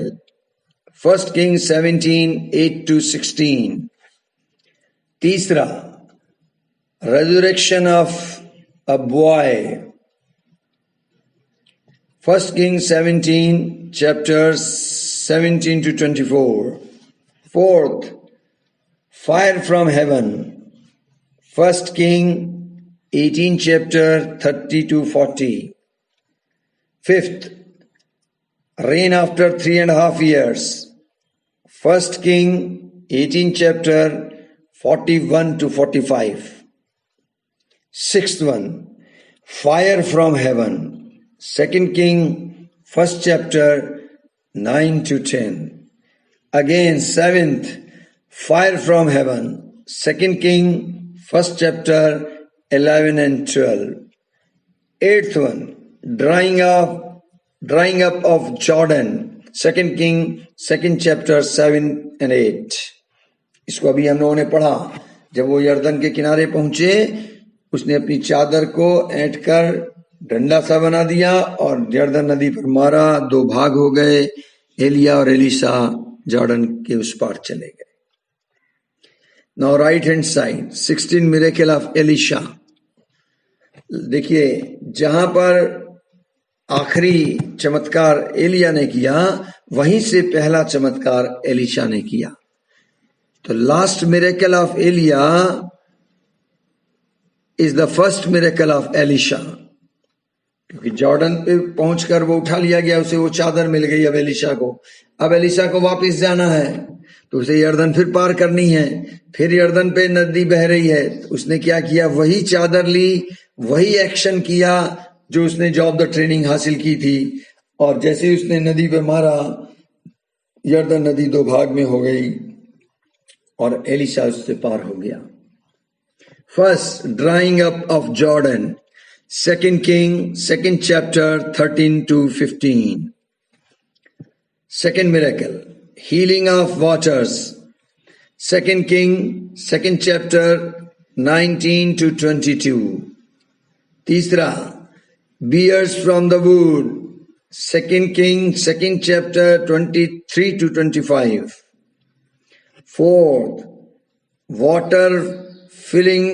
1 Kings 17:8-16. तीसरा, resurrection of a boy. 1 Kings 17, chapters 17-24. Fourth, fire from heaven. 1 King 18 chapter 30 to 40. Fifth, rain after 3.5 years. 1 King 18 chapter 41 to 45. Sixth one, fire from heaven. 2 King 1st chapter 9 to 10. Again, seventh, fire from heaven. 2 King 1st chapter 11 and 12. Eighth one, drying up of Jordan. 2 King 2nd chapter 7 and 8. इसको अभी हम लोगों ने पढ़ा. जब वो यर्दन के किनारे पहुंचे, उसने अपनी चादर को ऐंठ कर डंडा सा बना दिया और यर्दन नदी पर मारा. 2 भाग हो गए. एलिया और एलिशा जॉर्डन के उस पार चले गए. Now right hand side 16 miracle of Elisha. देखिए, जहां पर आखिरी चमत्कार एलिया ने किया, वहीं से पहला चमत्कार एलिशा ने किया. तो last miracle of Elijah is the first miracle of Elisha. क्योंकि जॉर्डन पे पहुंचकर वो उठा लिया गया, उसे वो चादर मिल गई. अब एलिशा को वापस जाना है, तो उसे यर्दन फिर पार करनी है. फिर यर्दन पे नदी बह रही है. तो उसने क्या किया? वही चादर ली, वही एक्शन किया जो उसने जॉब द ट्रेनिंग हासिल की थी. और जैसे ही उसने नदी पे मारा, यर्दन नदी 2 भाग में हो गई और एलिशा उससे पार हो गया. First, drawing up of Jordan. 2 King 2nd chapter 13 to 15. Second miracle, healing of waters. 2 King 2nd chapter 19 to 22. तीसरा, bears from the wood. 2 King 2nd chapter 23 to 25. Fourth, water filling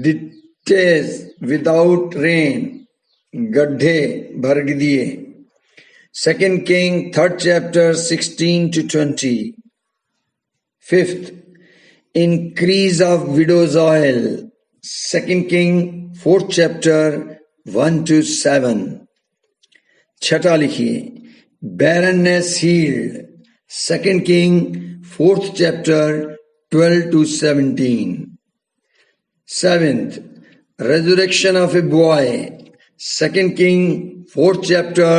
ditches without rain. गड्ढे भर दिए. 2 King 3rd chapter 16 to 20. Fifth, increase of widow's oil. 2 King 4th chapter 1 to 7. छठा लिखिए, barrenness healed. 2 King 4th chapter 12 to 17. Seventh, resurrection of a boy. 2 King 4th chapter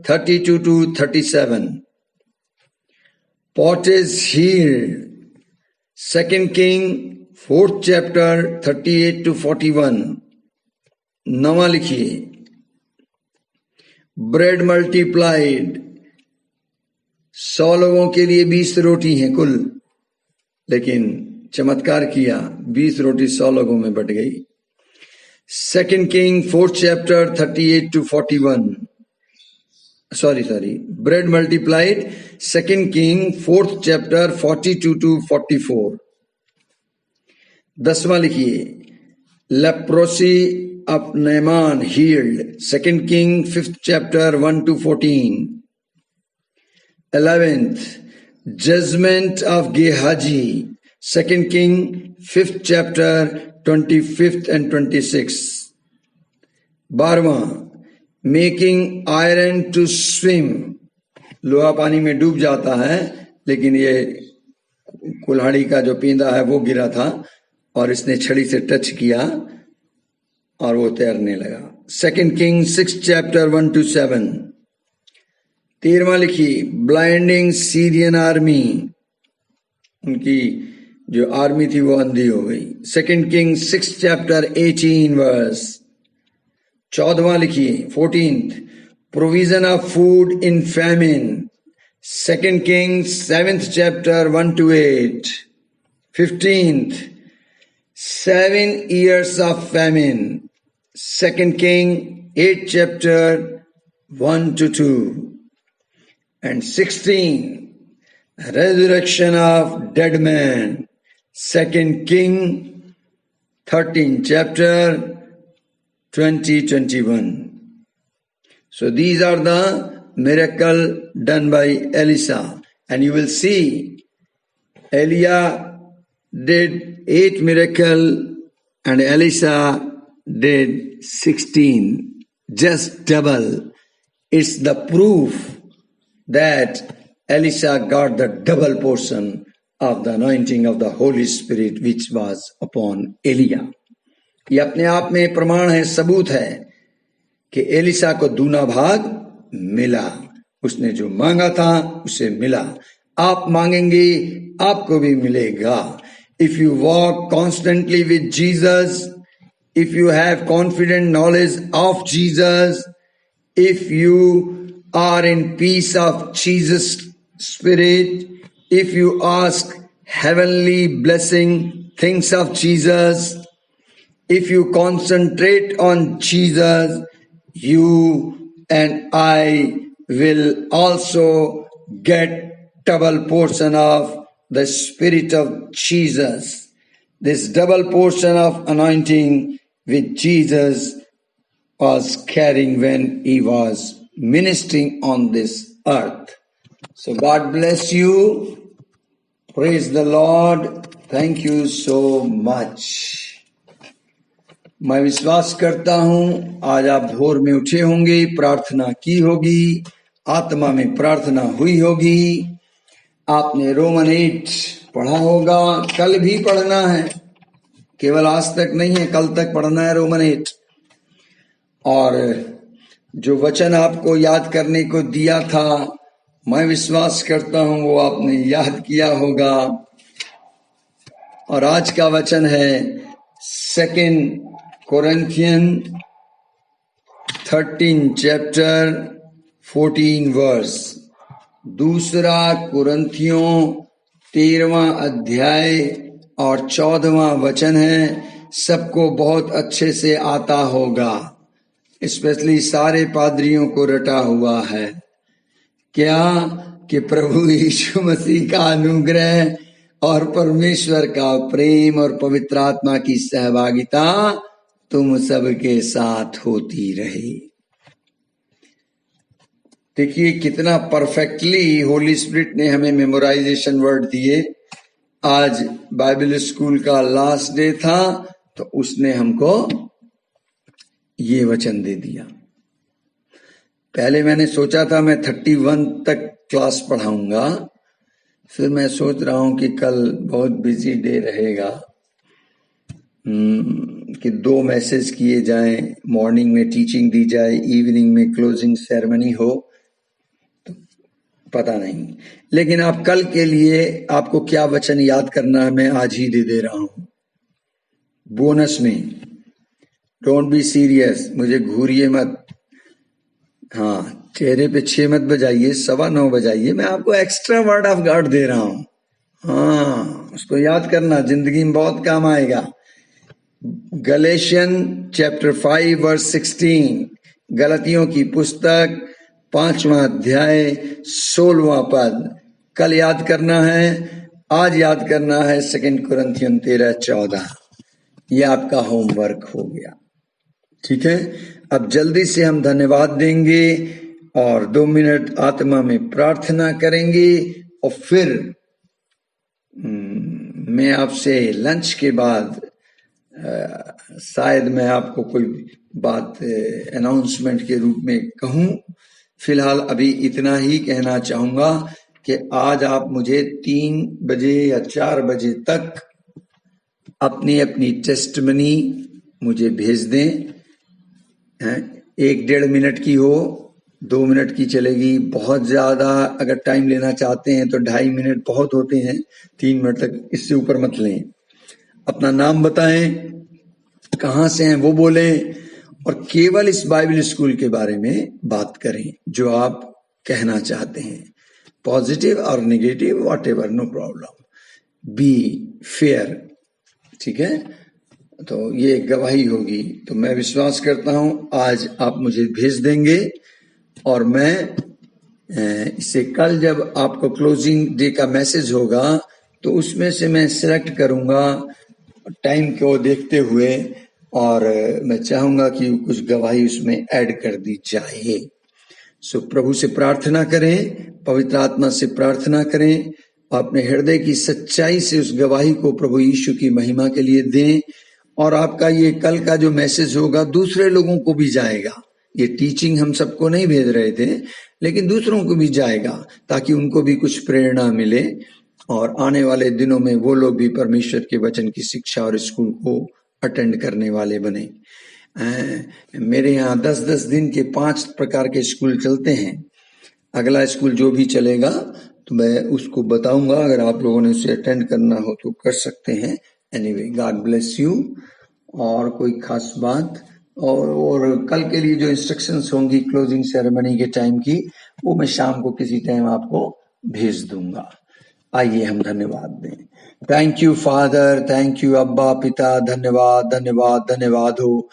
32 to 37. Pot is healed. 2 King 4th chapter 38 to 41. नवा लिखिए, bread multiplied. 100 लोगों के लिए 20 रोटी हैं कुल, लेकिन चमत्कार किया, 20 रोटी 100 लोगों में बट गई. 2 King 4th chapter 38 to 41. Bread multiplied. 2 King 4th chapter 42 to 44. 10वां लिखिए, leprosy of Naaman healed. 2 King 5th chapter 1 to 14. 11th, judgment of Gehazi. 2 King 5th chapter 25th and 26. 12वां, मेकिंग आयरन टू स्विम. लोहा पानी में डूब जाता है, लेकिन ये कुल्हाड़ी का जो पींदा है वो गिरा था और इसने छड़ी से टच किया और वो तैरने लगा. 2 King 6th chapter 1 to 7. 13वां लिखी, ब्लाइंडिंग सीरियन आर्मी. उनकी जो आर्मी थी वो अंधी हो गई. 2 King 6th chapter 18 verse. 14वां लिखिए, 14th, provision of food in famine. 2 King 7th chapter 1 to 8. 15th, 7 years of famine. 2 King 8th chapter 1 to 2. And 16, resurrection of dead man. 2 King 13th chapter 20-21. So these are the miracle done by Elisha, and you will see Elia did 8 miracle and Elisha did 16, just double. It's the proof that Elisha got the double portion of the anointing of the Holy Spirit which was upon Elijah. ये अपने आप में प्रमाण है, सबूत है कि Elisha को दूना भाग मिला। उसने जो मांगा था उसे मिला। आप मांगेंगे आपको भी मिलेगा। If you walk constantly with Jesus, if you have confident knowledge of Jesus, if you are in peace of Jesus' Spirit, if you ask heavenly blessing things of Jesus, if you concentrate on Jesus, you and I will also get double portion of the Spirit of Jesus. This double portion of anointing which Jesus was carrying when he was ministering on this earth. So God bless you. Praise the Lord. Thank you so much. मैं विश्वास करता हूं आज आप भोर में उठे होंगे, प्रार्थना की होगी, आत्मा में प्रार्थना हुई होगी, आपने रोमन 8 पढ़ा होगा, कल भी पढ़ना है, केवल आज तक नहीं है, कल तक पढ़ना है रोमन 8। और जो वचन आपको याद करने को दिया था, मैं विश्वास करता हूं वो आपने याद किया होगा। और आज का वचन है 2 Corinthians 13 chapter 14 verse। दूसरा कुरिन्थियों 13वां अध्याय और 14वां वचन है। सबको बहुत अच्छे से आता होगा, स्पेशली सारे पादरियों को रटा हुआ है। क्या कि प्रभु यीशु मसीह का अनुग्रह और परमेश्वर का प्रेम और पवित्र आत्मा की सहभागिता तुम सबके साथ होती रहे। देखिए कितना परफेक्टली होली स्पिरिट ने हमें मेमोराइजेशन वर्ड दिए। आज बाइबल स्कूल का लास्ट डे था तो उसने हमको ये वचन दे दिया। पहले मैंने सोचा था मैं 31 तक क्लास पढ़ाऊंगा, फिर मैं सोच रहा हूं कि कल बहुत बिजी डे रहेगा, कि 2 मैसेज किए जाएं, मॉर्निंग में टीचिंग दी जाए, इवनिंग में क्लोजिंग सेरेमनी हो, तो पता नहीं। लेकिन आप कल के लिए आपको क्या वचन याद करना है मैं आज ही दे रहा हूं बोनस में। डोंट बी सीरियस, मुझे घूरिए मत। हाँ, चेहरे पे 6 मत बजाइए, 9:15 बजाइए। मैं आपको एक्स्ट्रा वर्ड ऑफ गॉड दे रहा हूं। हाँ, उसको याद करना, जिंदगी में बहुत काम आएगा। गलेशियन चैप्टर 5 वर्स 16, गलतियों की पुस्तक 5वां अध्याय 16वां पद कल याद करना है, आज याद करना है 2 कुरिन्थियन 13:14। ये आपका होमवर्क हो गया, ठीक है। अब जल्दी से हम धन्यवाद देंगे और 2 मिनट आत्मा में प्रार्थना करेंगे और फिर मैं आपसे लंच के बाद शायद मैं आपको कोई बात अनाउंसमेंट के रूप में कहूं। फिलहाल अभी इतना ही कहना चाहूंगा कि आज आप मुझे 3 बजे या 4 बजे तक अपनी अपनी टेस्टमनी मुझे भेज दें। 1-1.5 मिनट की हो, 2 मिनट की चलेगी। बहुत ज्यादा अगर टाइम लेना चाहते हैं तो 2.5 मिनट बहुत होते हैं, 3 मिनट तक, इससे ऊपर मत लें। अपना नाम बताएं, कहां से हैं वो बोलें और केवल इस बाइबल स्कूल के बारे में बात करें जो आप कहना चाहते हैं, पॉजिटिव और negative, whatever, no problem. Be fair, ठीक है। तो ये गवाही होगी। तो मैं विश्वास करता हूं आज आप मुझे भेज देंगे और मैं इसे कल जब आपको क्लोजिंग डे का मैसेज होगा तो उसमें से मैं सिलेक्ट करूंगा टाइम को देखते हुए, और मैं चाहूंगा कि कुछ गवाही उसमें ऐड कर दी जाए। सो प्रभु से प्रार्थना करें, पवित्र आत्मा से प्रार्थना करें, अपने हृदय की सच्चाई से उस गवाही को प्रभु यीशु की महिमा के लिए दें और आपका ये कल का जो मैसेज होगा दूसरे लोगों को भी जाएगा। ये टीचिंग हम सबको नहीं भेज रहे थे, लेकिन दूसरों को भी जाएगा ताकि उनको भी कुछ प्रेरणा मिले और आने वाले दिनों में वो लोग भी परमेश्वर के वचन की शिक्षा और स्कूल को अटेंड करने वाले बने। मेरे यहाँ 10-10 दिन के 5 प्रकार के स्कूल चलते हैं। अगला स्कूल जो भी चलेगा तो मैं उसको बताऊंगा, अगर आप लोगों ने उसे अटेंड करना हो तो कर सकते हैं। Anyway, God bless you. और कोई खास बात और कल के लिए जो इंस्ट्रक्शंस होंगी क्लोजिंग सेरेमनी के टाइम की, वो मैं शाम को किसी टाइम आपको भेज दूंगा। आइए हम धन्यवाद दें। Thank you father, thank you अब्बा पिता, धन्यवाद धन्यवाद धन्यवाद हो।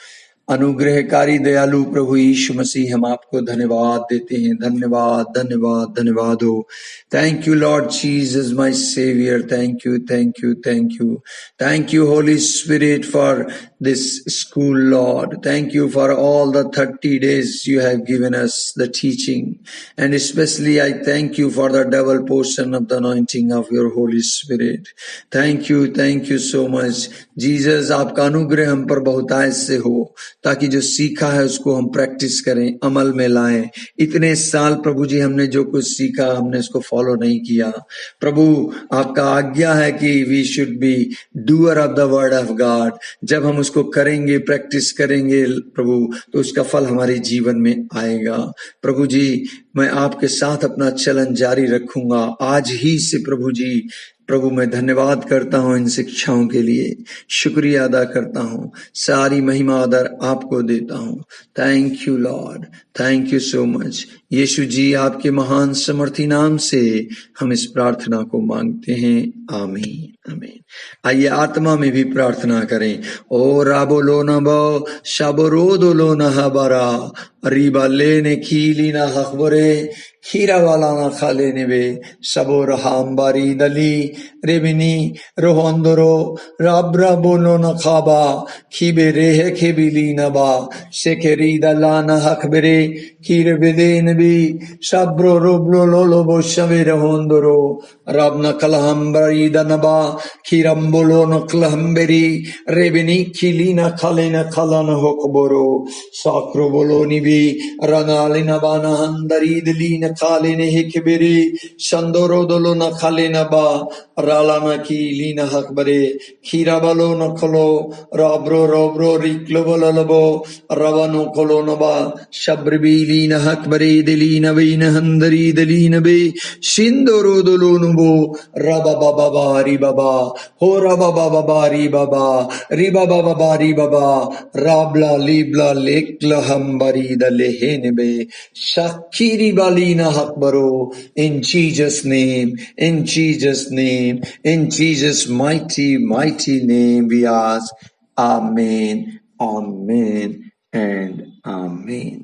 अनुग्रहकारी दयालु प्रभु यीशु मसीह, हम आपको धन्यवाद देते हैं। धन्यवाद धन्यवाद धन्यवाद हो। Thank you Lord Jesus my saviour, thank you thank you thank you thank you holy spirit for this school, Lord. Thank you for all the 30 days you have given us the teaching, and especially I thank you for the double portion of the anointing of your Holy Spirit. Thank you so much Jesus। आपका अनुग्रह हम पर बहुतायत से हो ताकि जो सीखा है उसको हम प्रैक्टिस करें, अमल में लाएं। इतने साल प्रभु जी हमने जो कुछ सीखा हमने उसको फॉलो नहीं किया। प्रभु आपका आज्ञा है कि we should be doer of the word of God. जब हम उसको करेंगे, प्रैक्टिस करेंगे प्रभु, तो उसका फल हमारे जीवन में आएगा। प्रभु जी मैं आपके साथ अपना चलन जारी रखूंगा आज ही से। प्रभु जी प्रभु मैं धन्यवाद करता हूं इन शिक्षाओं के लिए, शुक्रिया अदा करता हूं, सारी महिमा आदर आपको देता हूं। Thank you Lord, thank you so much. यीशु जी आपके महान समर्थी नाम से हम इस प्रार्थना को मांगते हैं, आमीन आमीन। आइए आत्मा में भी प्रार्थना करें। ओ राबोलो नबो शाबोरोदो लो नहाबरा रीबा लेने खीली ना हखबरे खीरा वाला ना खाले नेबे सबो रहाम्बारी दली रेबिनी रोहंदरो राब्रा बोलो न खाबा खीबे रेहे खेबिली नबा शेखेरी दला न हखबरे खीर बेदे नबी शाब्रो रोबलो लोलो बो शवे रहोंदरो रब न कलहम्बरी दनबा खीरम्बोलो न कलहम्बरी रेबिनी खीली न खाले न खाला न होकबोरो साक्रो बोलो निबी रनाली नबाना हंदरी दली न खाले ने हिकबेरी शंदोरो दोलो न खाले नबा राला न कीली न हकबरे खीरा बलो न खलो राब्रो रोब्रो रिक्लो बलो लबो रवनो खलो नबा शब्रबीली न हकबरे दली नबी न हंदरी दली नबे शिंदोरो दोलो नुबो रबा बाबा बारी बाबा हो रबा बाबा बारी बाबा रिबा बाबा बारी बाबा राबला लीबला लेकला हम्बरी दलेहेनबे Shakiri बालीना हकबरो। In Jesus' name, in Jesus' name, in Jesus' mighty name we ask. Amen, amen, and amen.